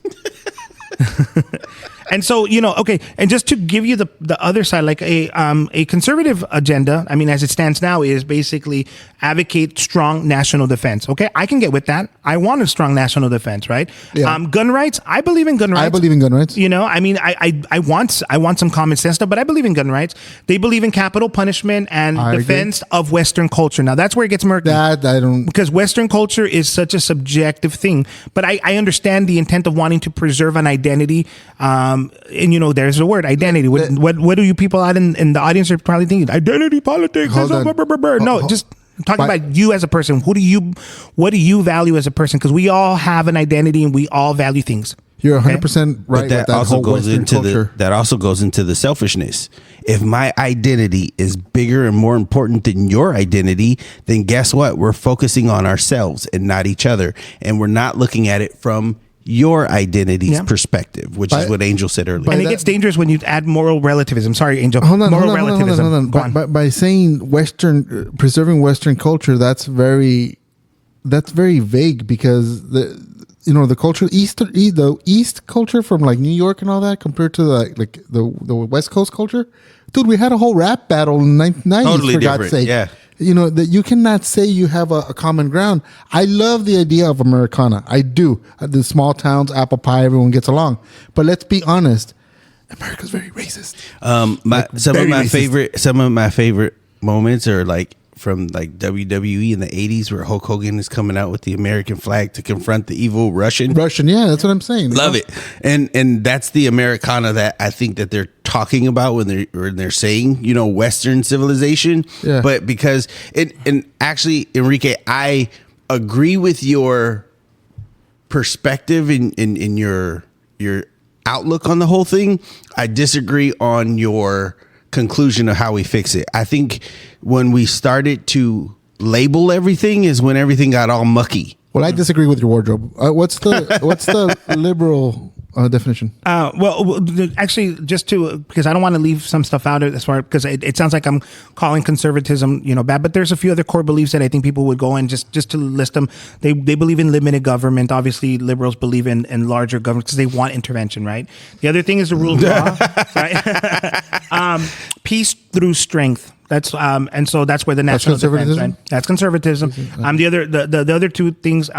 And so, okay, and just to give you the other side, like a conservative agenda, I mean, as it stands now, is basically advocate strong national defense. Okay, I can get with that. I want a strong national defense, right? Yeah. Gun rights, I believe in gun rights. I believe in gun rights. I mean, I want some common sense stuff, but I believe in gun rights. They believe in capital punishment and defense of Western culture. Now, that's where it gets murky. That I don't... Because Western culture is such a subjective thing. But I understand the intent of wanting to preserve an identity. And, there's the word identity. What do you people out in the audience are probably thinking? Identity politics. Just talking about you as a person. What do you value as a person? Because we all have an identity and we all value things. You're 100% right. But that with that also whole goes Western into culture. that also goes into the selfishness. If my identity is bigger and more important than your identity, then guess what? We're focusing on ourselves and not each other, and we're not looking at it from your identity's perspective, which is what Angel said earlier. And it gets dangerous when you add moral relativism. Sorry, Angel. Hold on. Moral relativism. Hold on. Go on. By saying preserving Western culture, that's very vague, because the culture the East culture from like New York and all that compared to the West Coast culture, dude, we had a whole rap battle in the 1990s. Totally for different. God's sake. Yeah. That you cannot say you have a common ground. I love the idea of Americana. I do. The small towns, apple pie, everyone gets along. But let's be honest, America's very racist. Some of my favorite moments are like from like WWE in the 80s, where Hulk Hogan is coming out with the American flag to confront the evil Russian, yeah, that's what I'm saying. Love it. And that's the Americana that I think that they're talking about when they're saying, Western civilization. Yeah. But because and actually, Enrique, I agree with your perspective in your outlook on the whole thing. I disagree on your conclusion of how we fix it. I think when we started to label everything is when everything got all mucky. Well, I disagree with your wardrobe. What's the liberal definition? Actually, because I don't want to leave some stuff out as far, because it sounds like I'm calling conservatism, bad. But there's a few other core beliefs that I think people would go in just to list them. They believe in limited government. Obviously, liberals believe in larger government because they want intervention, right? The other thing is the rule of law, right? Peace through strength. That's and so that's where the national defense, right? That's conservatism. The other two things,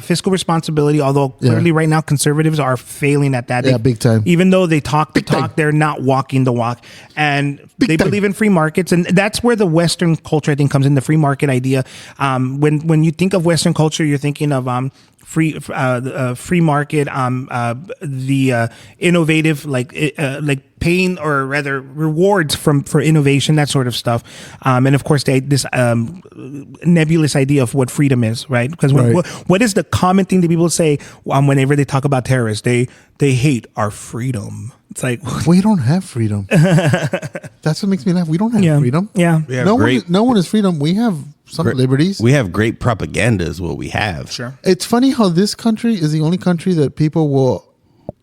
fiscal responsibility. Although clearly right now conservatives are failing at that. Big time. Even though they talk the talk, they're not walking the walk. And they believe in free markets, and that's where the Western culture, I think, comes in. The free market idea. When you think of Western culture, you're thinking of free market, the innovative, like paying, or rather rewards for innovation, that sort of stuff, and of course this nebulous idea of what freedom is, right? Because what is the common thing that people say whenever they talk about terrorists? They hate our freedom. It's like, we don't have freedom. That's what makes me laugh. We don't have freedom. Yeah, no one is freedom. We have some liberties. We have great propaganda is what we have. Sure. It's funny how this country is the only country that people will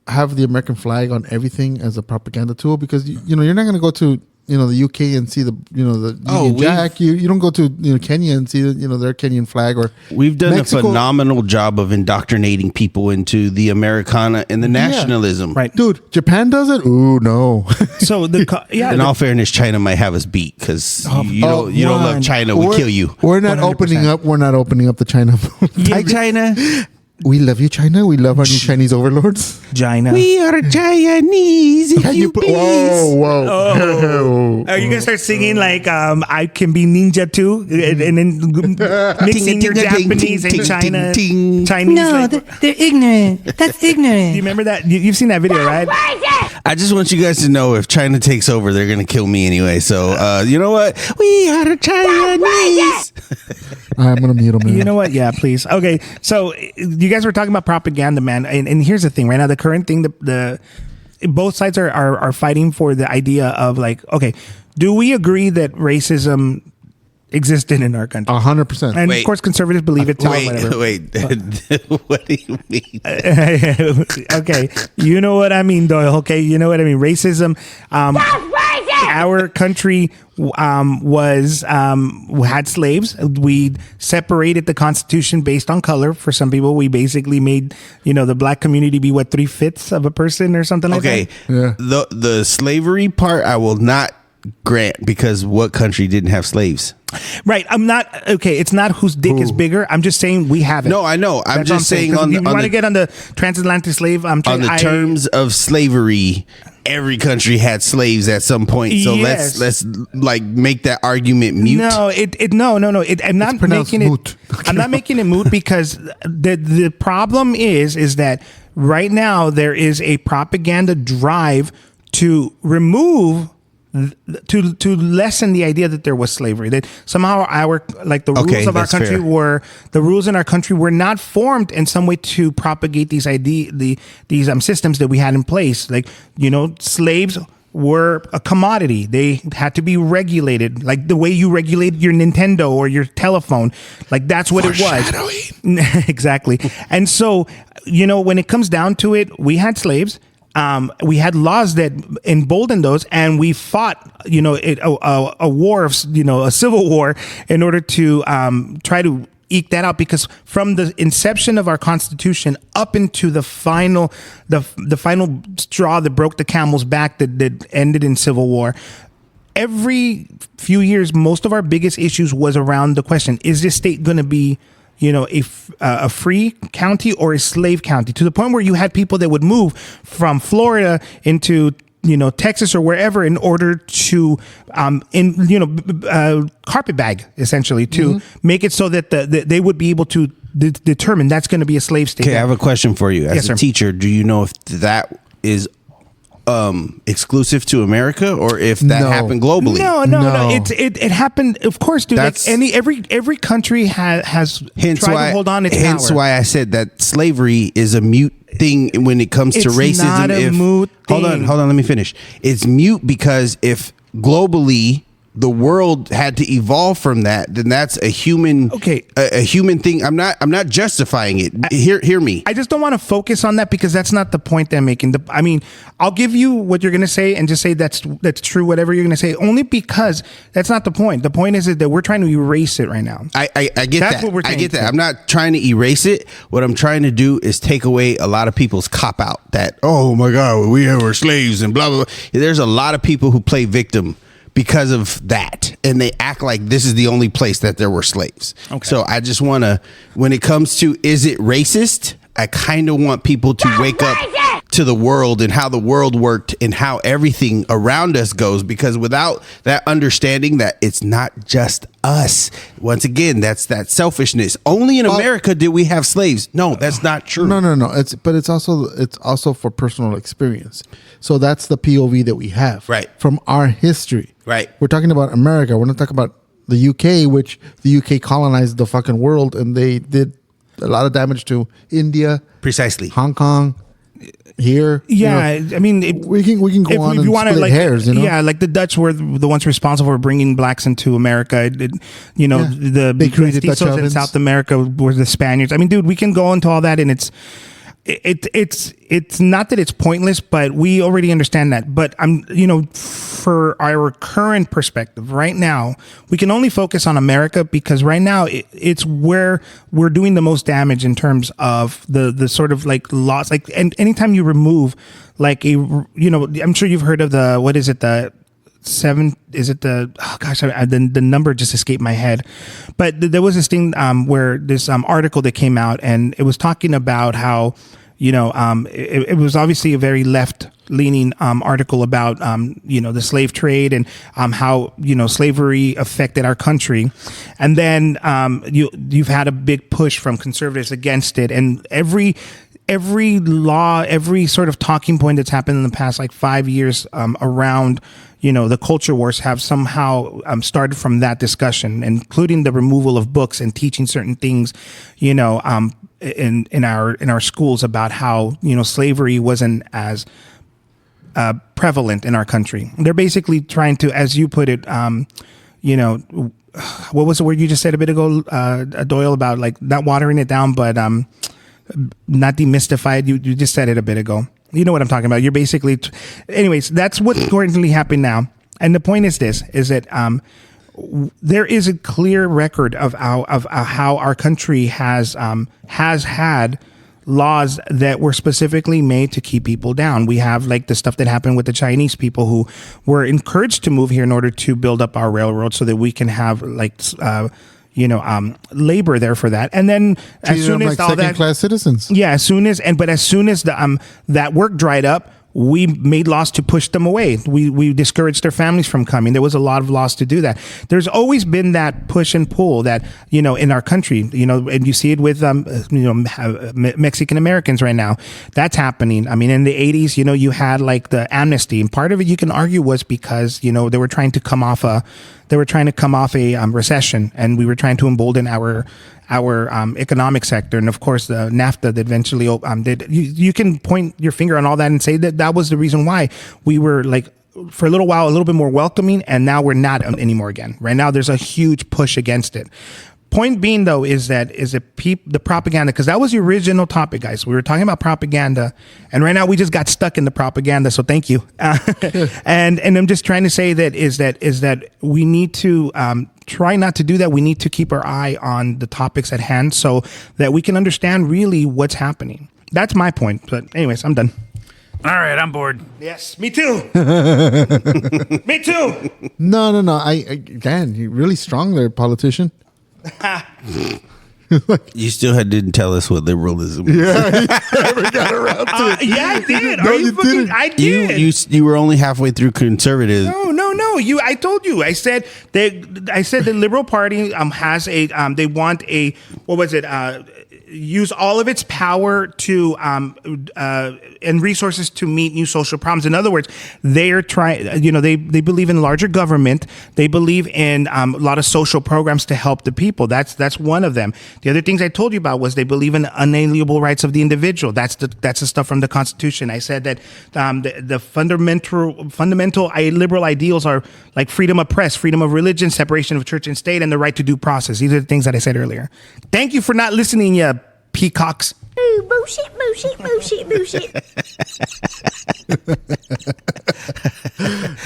have the American flag on everything as a propaganda tool, because you're not going to go to the UK and see the Union Jack. You don't go to Kenya and see their Kenyan flag. Or we've done Mexico. A phenomenal job of indoctrinating people into the Americana and the nationalism. Right, dude. Japan does it. Ooh, no. So in all fairness, China might have us beat, because you don't love China, we kill you. We're not 100%. We're not opening up the China. Hi, China. We love you, China. We love our new Chinese overlords. China. We are Chinese. If you please. Whoa. Oh. Are you gonna start singing like I can be ninja too, and then mixing your Japanese and Chinese? No, they're ignorant. That's ignorant. You remember that? You've seen that video, right? I just want you guys to know, if China takes over, they're gonna kill me anyway. So you know what? We are Chinese. I'm gonna mute him. You know what? Yeah, please. Okay, so you guys were talking about propaganda, man, and here's the thing. Right now, the current thing, the both sides are fighting for the idea of like, okay, do we agree that racism existed in our country? 100%. And of course, conservatives believe it too. Wait. What do you mean? Okay, you know what I mean, Doyle. Okay, you know what I mean. Racism. Our country had slaves. We separated the Constitution based on color. For some people, we basically made the black community be 3/5 of a person or something like that. Okay, the slavery part I will not grant, because what country didn't have slaves? Right. I'm not okay. It's not whose dick is bigger. I'm just saying we have it. No, I know. I'm just saying on you want to get on the transatlantic slave. On the terms of slavery, every country had slaves at some point. So let's like make that argument mute. No, no. I'm not making it moot. I'm not making it moot, because the problem is that right now there is a propaganda drive to remove to lessen the idea that there was slavery, that somehow the rules of our that's country fair. the rules in our country were not formed in some way to propagate these systems that we had in place. Like, slaves were a commodity. They had to be regulated, like the way you regulate your Nintendo or your telephone. Like, that's what it was. Exactly. And so, when it comes down to it, we had slaves. We had laws that emboldened those, and we fought, a war of, a civil war in order to try to eke that out, because from the inception of our Constitution up into the final straw that broke the camel's back that ended in civil war, every few years, most of our biggest issues was around the question: is this state going to be a free county or a slave county? To the point where you had people that would move from Florida into Texas or wherever in order to carpetbag, essentially, to make it so that they would be able to determine that's going to be a slave state. Okay, I have a question for you. As Yes, a sir. teacher, do you know if that is exclusive to America, or if that No. happened globally? No. It happened. Of course, dude. That's- Every country has Hence tried why, to hold on its hence power. why I said that slavery is a mute thing when it comes to It's racism. not a moot Hold thing. on, let me finish. It's mute because if globally the world had to evolve from that, then that's a human, Okay. a human thing. I'm not justifying it. Hear me. I just don't want to focus on that, because that's not the point that I'm making. I'll give you what you're going to say and just say that's true, whatever you're going to say, only because that's not the point. The point is that we're trying to erase it right now. I get That's that. what we're I saying. get that. I'm not trying to erase it. What I'm trying to do is take away a lot of people's cop out that, oh my God, we were slaves and blah, blah, blah. There's a lot of people who play victim because of that, and they act like this is the only place that there were slaves. Okay. So I just want to, when it comes to, is it racist? I kind of want people to wake up to the world and how the world worked and how everything around us goes, because without that understanding that it's not just us, once again, that's that selfishness. Only in America did we have slaves. No, that's not true. No. It's also for personal experience. So that's the POV that we have, Right. from our history. Right. We're talking about America. We're not talking about the UK, which the UK colonized the fucking world, and they did a lot of damage to India, Precisely. Hong Kong, here. Yeah, You know, I mean, we can go on and wanna, split hairs. Yeah, like the Dutch were the ones responsible for bringing blacks into America. The They created Dutch mestizos in ovens. South America were the Spaniards. I mean, dude, we can go into all that, and it's not that it's pointless, but we already understand that. But for our current perspective right now, we can only focus on America, because right now it's where we're doing the most damage in terms of the sort of like laws. Like, and anytime you remove like I'm sure you've heard of the the number just escaped my head, but there was this thing where this article that came out, and it was talking about how it was obviously a very left leaning article about the slave trade and how slavery affected our country, and then you've had a big push from conservatives against it, and every law, every sort of talking point that's happened in the past like 5 years around the culture wars have somehow started from that discussion, including the removal of books and teaching certain things in our schools about how slavery wasn't as prevalent in our country. They're basically trying to, as you put it, what was the word you just said a bit ago, Doyle, about like not watering it down, but not demystified. You just said it a bit ago. You know what I'm talking about. You're basically, anyways, that's what's currently happening now. And the point is this, is that there is a clear record of how our country has had laws that were specifically made to keep people down. We have like the stuff that happened with the Chinese people who were encouraged to move here in order to build up our railroad so that we can have like labor there for that. And then as treated soon them as like all that second-class citizens. yeah, as soon as that work dried up, we made laws to push them away. We discouraged their families from coming. There was a lot of laws to do that. There's always been that push and pull that, you know, in our country, you know, and you see it with, Mexican Americans right now. That's happening. I mean, in the 80s, you know, you had like the amnesty, and part of it you can argue was because, you know, they were trying to come off a recession, and we were trying to embolden our economic sector. And of course, the NAFTA that eventually did. You can point your finger on all that and say that was the reason why we were, like, for a little while, a little bit more welcoming, and now we're not anymore again. Right now, there's a huge push against it. Point being, though, is the propaganda, because that was the original topic, guys. We were talking about propaganda, and right now we just got stuck in the propaganda. So thank you. And I'm just trying to say that we need to try not to do that. We need to keep our eye on the topics at hand so that we can understand really what's happening. That's my point. But anyways, I'm done. All right, I'm bored. Yes, me too. Me too. No. Dan, you're really strong there, politician. You still didn't tell us what liberalism is. Yeah, he never got around to it. Yeah, I did. No, you didn't. I did. You were only halfway through conservative. No. I told you. I said the Liberal Party has they want a, what was it? Use all of its power to and resources to meet new social problems. In other words, they are trying. You know, they believe in larger government. They believe in a lot of social programs to help the people. That's one of them. The other things I told you about was they believe in unalienable rights of the individual. That's the stuff from the Constitution. I said that the fundamental liberal ideals are like freedom of press, freedom of religion, separation of church and state, and the right to due process. These are the things that I said earlier. Thank you for not listening, you peacocks. Ooh, bullshit.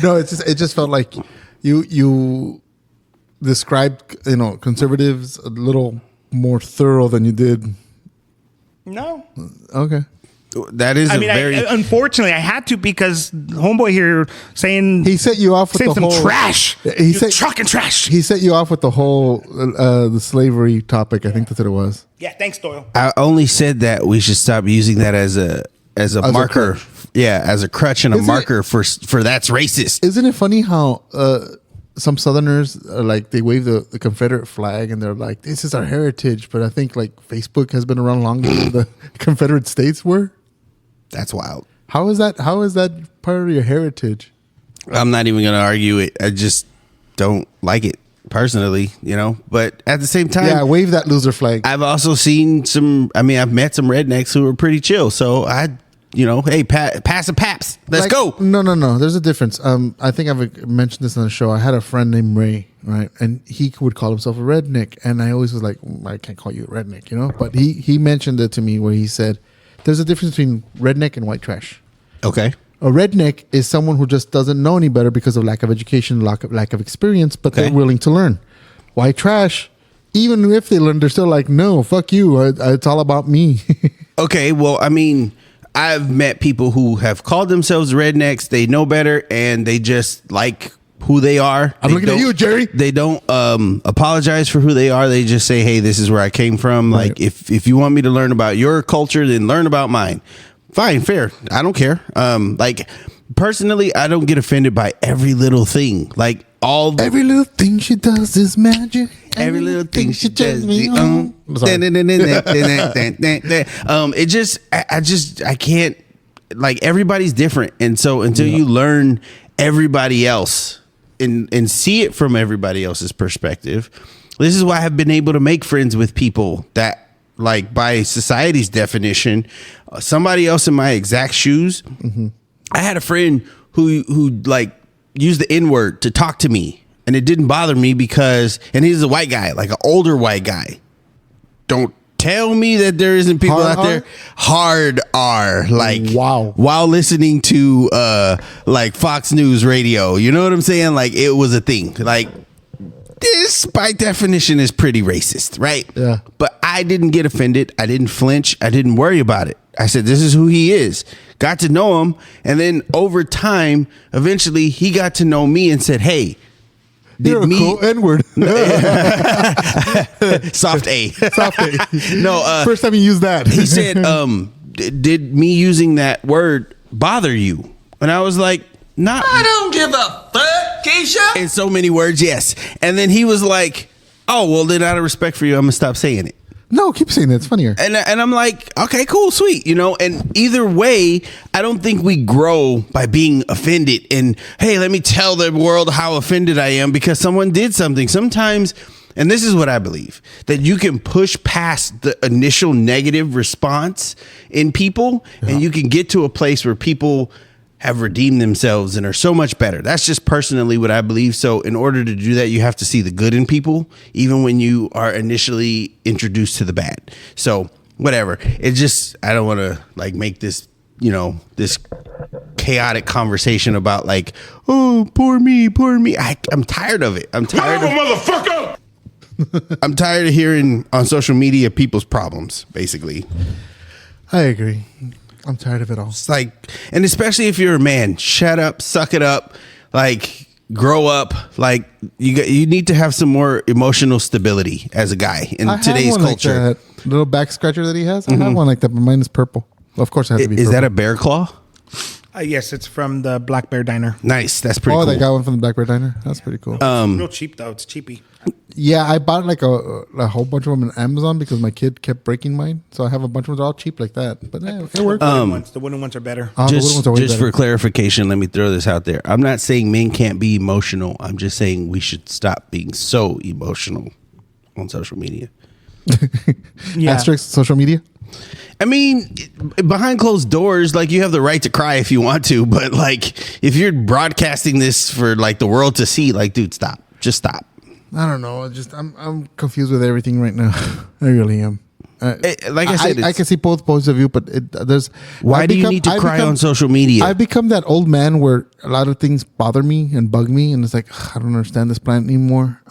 No, it just felt like you described, you know, conservatives a little more thorough than you did. No. Okay. That is unfortunately, I had to, because homeboy here saying he set you off with the some whole trash. He said talking trash. He set you off with the whole the slavery topic. I think that's what it was. Yeah, thanks, Doyle. I only said that we should stop using that as a marker. As a crutch and a marker for that's racist. Isn't it funny how some Southerners like they wave the Confederate flag and they're like, this is our heritage, but I think like Facebook has been around longer than the Confederate States were. That's wild. How is that part of your heritage? I'm not even going to argue it. I just don't like it personally, you know. But at the same time, yeah, wave that loser flag. I've also seen I've met some rednecks who are pretty chill. So hey, pass a paps. Let's go. No. There's a difference. I think I've mentioned this on the show. I had a friend named Ray, right? And he would call himself a redneck. And I always was like, I can't call you a redneck, you know? But he mentioned it to me where he said, there's a difference between redneck and white trash. Okay. A redneck is someone who just doesn't know any better because of lack of education, lack of experience, but they're willing to learn. White trash, even if they learn, they're still like, no, fuck you. It's all about me. Okay. Well, I mean, I've met people who have called themselves rednecks. They know better, and they just like who they are. I'm looking at you, Jerry. They don't apologize for who they are. They just say, hey, this is where I came from. Right. Like, if you want me to learn about your culture, then learn about mine. Fine, fair. I don't care. Like, personally, I don't get offended by every little thing. Like, every little thing she does is magic. Every little thing she does me on. It just, I can't, like, everybody's different. And so until you learn everybody else and see it from everybody else's perspective, this is why I've been able to make friends with people that, like, by society's definition, somebody else in my exact shoes. Mm-hmm. I had a friend who like used the N-word to talk to me, and it didn't bother me because, and he's a white guy, like an older white guy. Don't tell me that there isn't people out there. Hard R, like, wow, while listening to like Fox News radio. You know what I'm saying? Like, it was a thing. Like, this by definition is pretty racist, right? Yeah. But I didn't get offended. I didn't flinch. I didn't worry about it. I said, this is who he is. Got to know him. And then over time, eventually he got to know me and said, hey, you're a cool N-word. Soft A. Soft A. No. First time you used that. He said, did me using that word bother you? And I was like, not. I don't give a fuck, Keisha. In so many words, yes. And then he was like, oh, well, then out of respect for you, I'm going to stop saying it. No, keep saying it. It's funnier. And I'm like, okay, cool, sweet. You know, and either way, I don't think we grow by being offended. And, hey, let me tell the world how offended I am because someone did something. Sometimes, and this is what I believe, that you can push past the initial negative response in people and you can get to a place where people have redeemed themselves and are so much better. That's just personally what I believe. So in order to do that, you have to see the good in people, even when you are initially introduced to the bad. So whatever. It just, I don't want to like make this, you know, this chaotic conversation about like, oh, poor me. I'm tired of it. I'm tired of motherfucker. I'm tired of hearing on social media people's problems, basically. I agree. I'm tired of it all. It's like, and especially if you're a man, shut up, suck it up, like grow up. Like you need to have some more emotional stability as a guy in today's culture. Like that little back scratcher that he has. I have one like that, but mine is purple. Well, of course, it has to be. Is purple. that a bear claw? Yes, it's from the Black Bear Diner. Nice, that's pretty. Oh, cool. they got one from the Black Bear Diner. That's pretty cool. Real cheap though. It's cheapy. Yeah, I bought like a whole bunch of them on Amazon because my kid kept breaking mine. So I have a bunch of them all cheap like that. But yeah, it worked. The wooden ones are better. The wooden ones are way Just better. for clarification, let me throw this out there. I'm not saying men can't be emotional. I'm just saying we should stop being so emotional on social media. Yeah. Asterisk social media. I mean, behind closed doors, like you have the right to cry if you want to, but like if you're broadcasting this for like the world to see, like, dude, stop. Just stop. I don't know. I'm confused with everything right now. I really am. Like I said, I can see both points of view, but there's. Why do you need to cry on social media? I've become that old man where a lot of things bother me and bug me, and it's like I don't understand this planet anymore.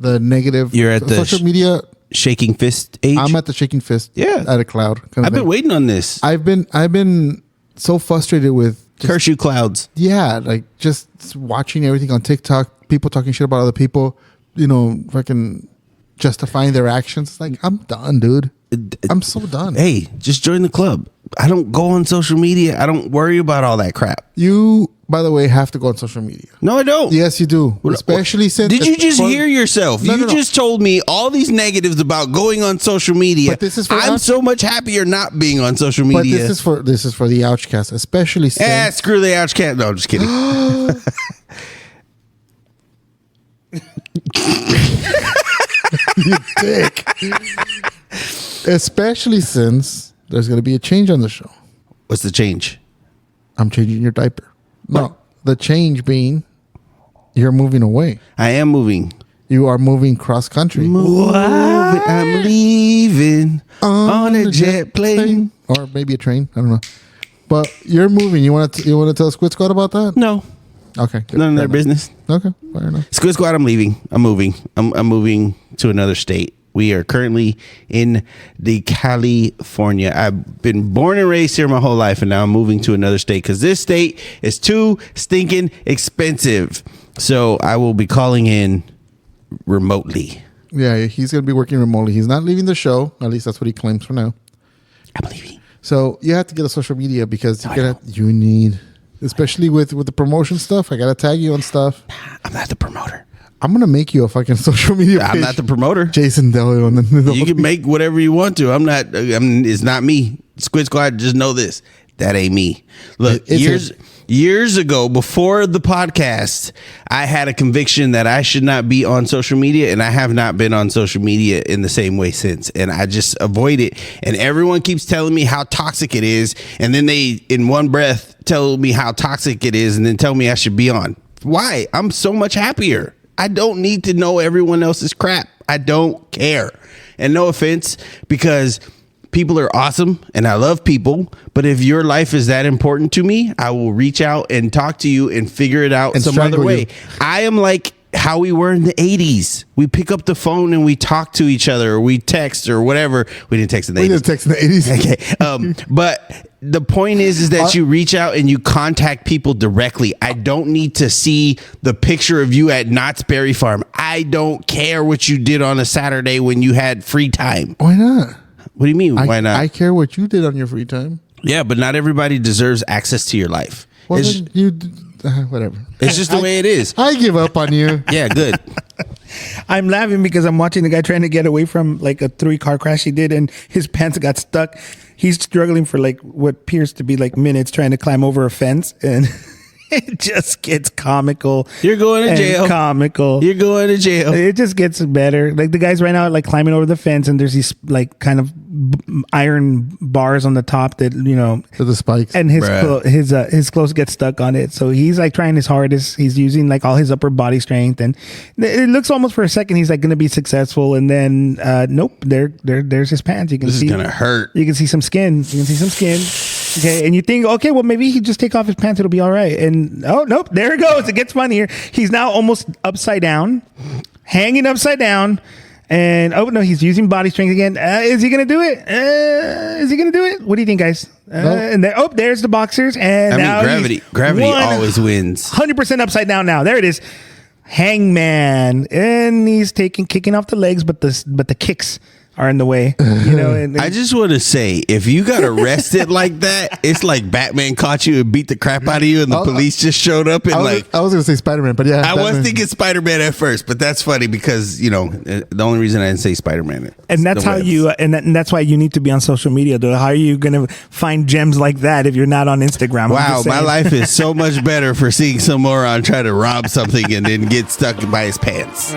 The negative. You're at the social media. Shaking fist age. I'm at the shaking fist. Yeah. At a cloud. I've been waiting on this. I've been so frustrated with. Curse you, clouds. Yeah, like just watching everything on TikTok, people talking shit about other people, you know, fucking justifying their actions. It's like, I'm done, dude. I'm so done. Hey, just join the club. I don't go on social media. I don't worry about all that crap. You, by the way, have to go on social media. No, I don't. Yes, you do. Especially since. Did you just hear yourself? No, you no. just told me all these negatives about going on social media. But this is for I'm us. so much happier not being on social But media. this is for the Ouchcast, especially since. Screw the Ouchcast. No, I'm just kidding. You dick. Especially since there's going to be a change on the show. What's the change? I'm changing your diaper. No, the change being you're moving away. I am moving. You are moving cross country. I'm leaving on a jet plane. Or maybe a train. I don't know. But you're moving. You want to tell Squid Squad about that? No, Okay. good. none of Fair their enough. business. Okay. Fair enough. Squid Squad, I'm leaving. I'm moving. I'm moving to another state. We are currently in the California. I've been born and raised here my whole life, and now I'm moving to another state because this state is too stinking expensive. So I will be calling in remotely. Yeah, he's going to be working remotely. He's not leaving the show. At least that's what he claims for now. I'm leaving. So you have to get a social media because you need, especially with the promotion stuff. I got to tag you on stuff. I'm not the promoter. I'm going to make you a fucking social media page. I'm not the promoter. Jason Delio. On the You can make whatever you want to. It's not me. Squid Squad, just know this. That ain't me. Look, It's years ago, before the podcast, I had a conviction that I should not be on social media, and I have not been on social media in the same way since. And I just avoid it. And everyone keeps telling me how toxic it is, and then they, in one breath, tell me how toxic it is, and then tell me I should be on. Why? I'm so much happier. I don't need to know everyone else's crap. I don't care. And no offense, because people are awesome and I love people. But if your life is that important to me, I will reach out and talk to you and figure it out And some other strangle way. you. I am like how we were in the 80s. We pick up the phone and we talk to each other, or we text or whatever. We didn't text in the 80s. We did text in the 80s. Okay. But the point is that you reach out and you contact people directly. I don't need to see the picture of you at Knott's Berry Farm. I don't care what you did on a Saturday when you had free time. Why not? What do you mean? Why not? I care what you did on your free time. Yeah, but not everybody deserves access to your life. Well, It's, then you whatever. it's just the way it is. I give up on you. Yeah, good. I'm laughing because I'm watching the guy trying to get away from like a 3-car crash he did, and his pants got stuck. He's struggling for like what appears to be like minutes trying to climb over a fence, and it just gets comical. You're going to and jail. Comical. You're going to jail. It just gets better. Like the guy's right now, like climbing over the fence, and there's these like kind of iron bars on the top that For the spikes. and his Bruh. his clothes get stuck on it. So he's like trying his hardest. He's using like all his upper body strength, and it looks almost for a second he's like going to be successful, and then nope, there's his pants. You can This see is gonna hurt. You can see some skin. You can see some skin. Okay, and you think, okay, well maybe he just take off his pants, it'll be all right. And oh nope, there it goes. It gets funnier. He's now almost upside down, hanging upside down. And oh no, he's using body strength again. Is he gonna do it? Is he gonna do it? What do you think, guys? And then, there's the boxers. And I now mean, gravity always wins. 100% upside down now. There it is. Hangman, and he's kicking off the legs, but the kicks are in the way. And I just want to say, if you got arrested like that, it's like Batman caught you and beat the crap out of you, and the police just showed up and I was going to say Spider-Man, but yeah. I was Batman. thinking Spider-Man at first, but that's funny because the only reason I didn't say Spider-Man. And that's how you, and that's why you need to be on social media, though. How are you going to find gems like that if you're not on Instagram? Wow, my life is so much better for seeing some moron try to rob something and then get stuck by his pants.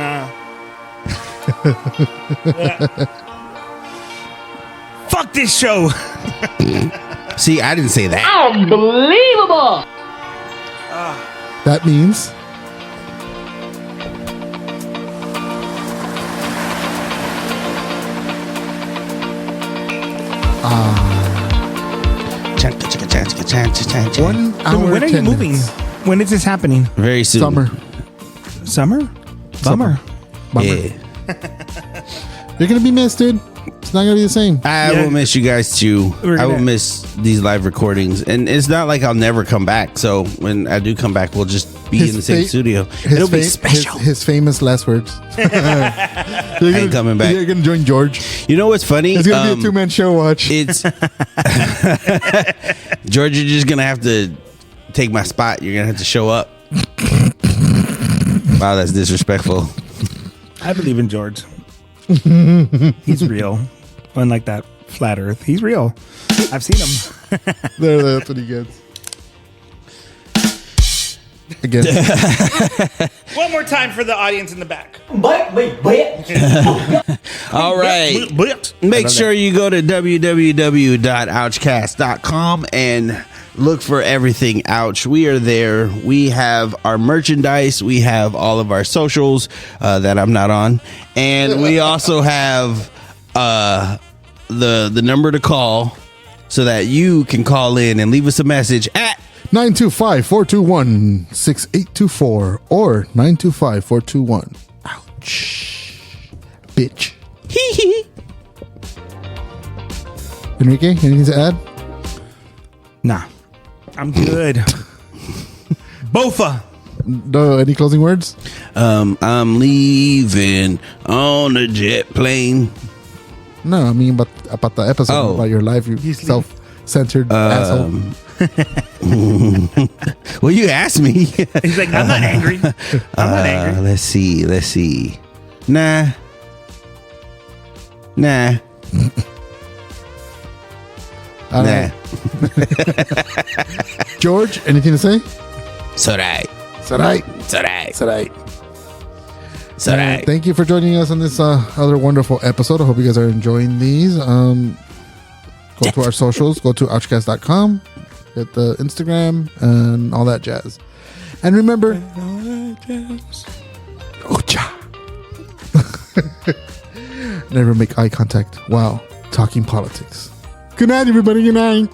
Fuck this show. See, I didn't say that. Unbelievable! That means one hour. When are you 10 moving? minutes. When is this happening? Very soon. Summer? Bummer. Bummer. Yeah. You're going to be missed, dude. It's not going to be the same. I will miss you guys too. I will miss these live recordings, and it's not like I'll never come back. So when I do come back, we'll just be in the same studio. It'll be special. His famous last words. I ain't coming back. You're going to join George. You know what's funny? It's going to be a 2-man show. Watch. It's George. You're just gonna have to take my spot. You're gonna have to show up. Wow, that's disrespectful. I believe in George. He's real. Unlike that flat Earth, he's real. I've seen him. That's what he gets. Again. One more time for the audience in the back. All right. Make sure you go to www.ouchcast.com and look for everything Ouch. We are there. We have our merchandise. We have all of our socials that I'm not on. And we also have the number to call so that you can call in and leave us a message at 925-421-6824 or 925-421. Ouch. Bitch. Enrique, anything to add? Nah, I'm good. Bofa. No, any closing words? I'm leaving on a jet plane. No, I mean about the episode, about your life, you self-centered asshole. Well, you asked me. He's like, I'm not angry. I'm not angry. Let's see. Nah. All right. George, anything to say? Sarai. Thank you for joining us on this other wonderful episode. I hope you guys are enjoying these. Go to our socials. Go to ouchcast.com. Hit the Instagram and all that jazz. And remember, Ocha. Never make eye contact while talking politics. Good night, everybody. Good night.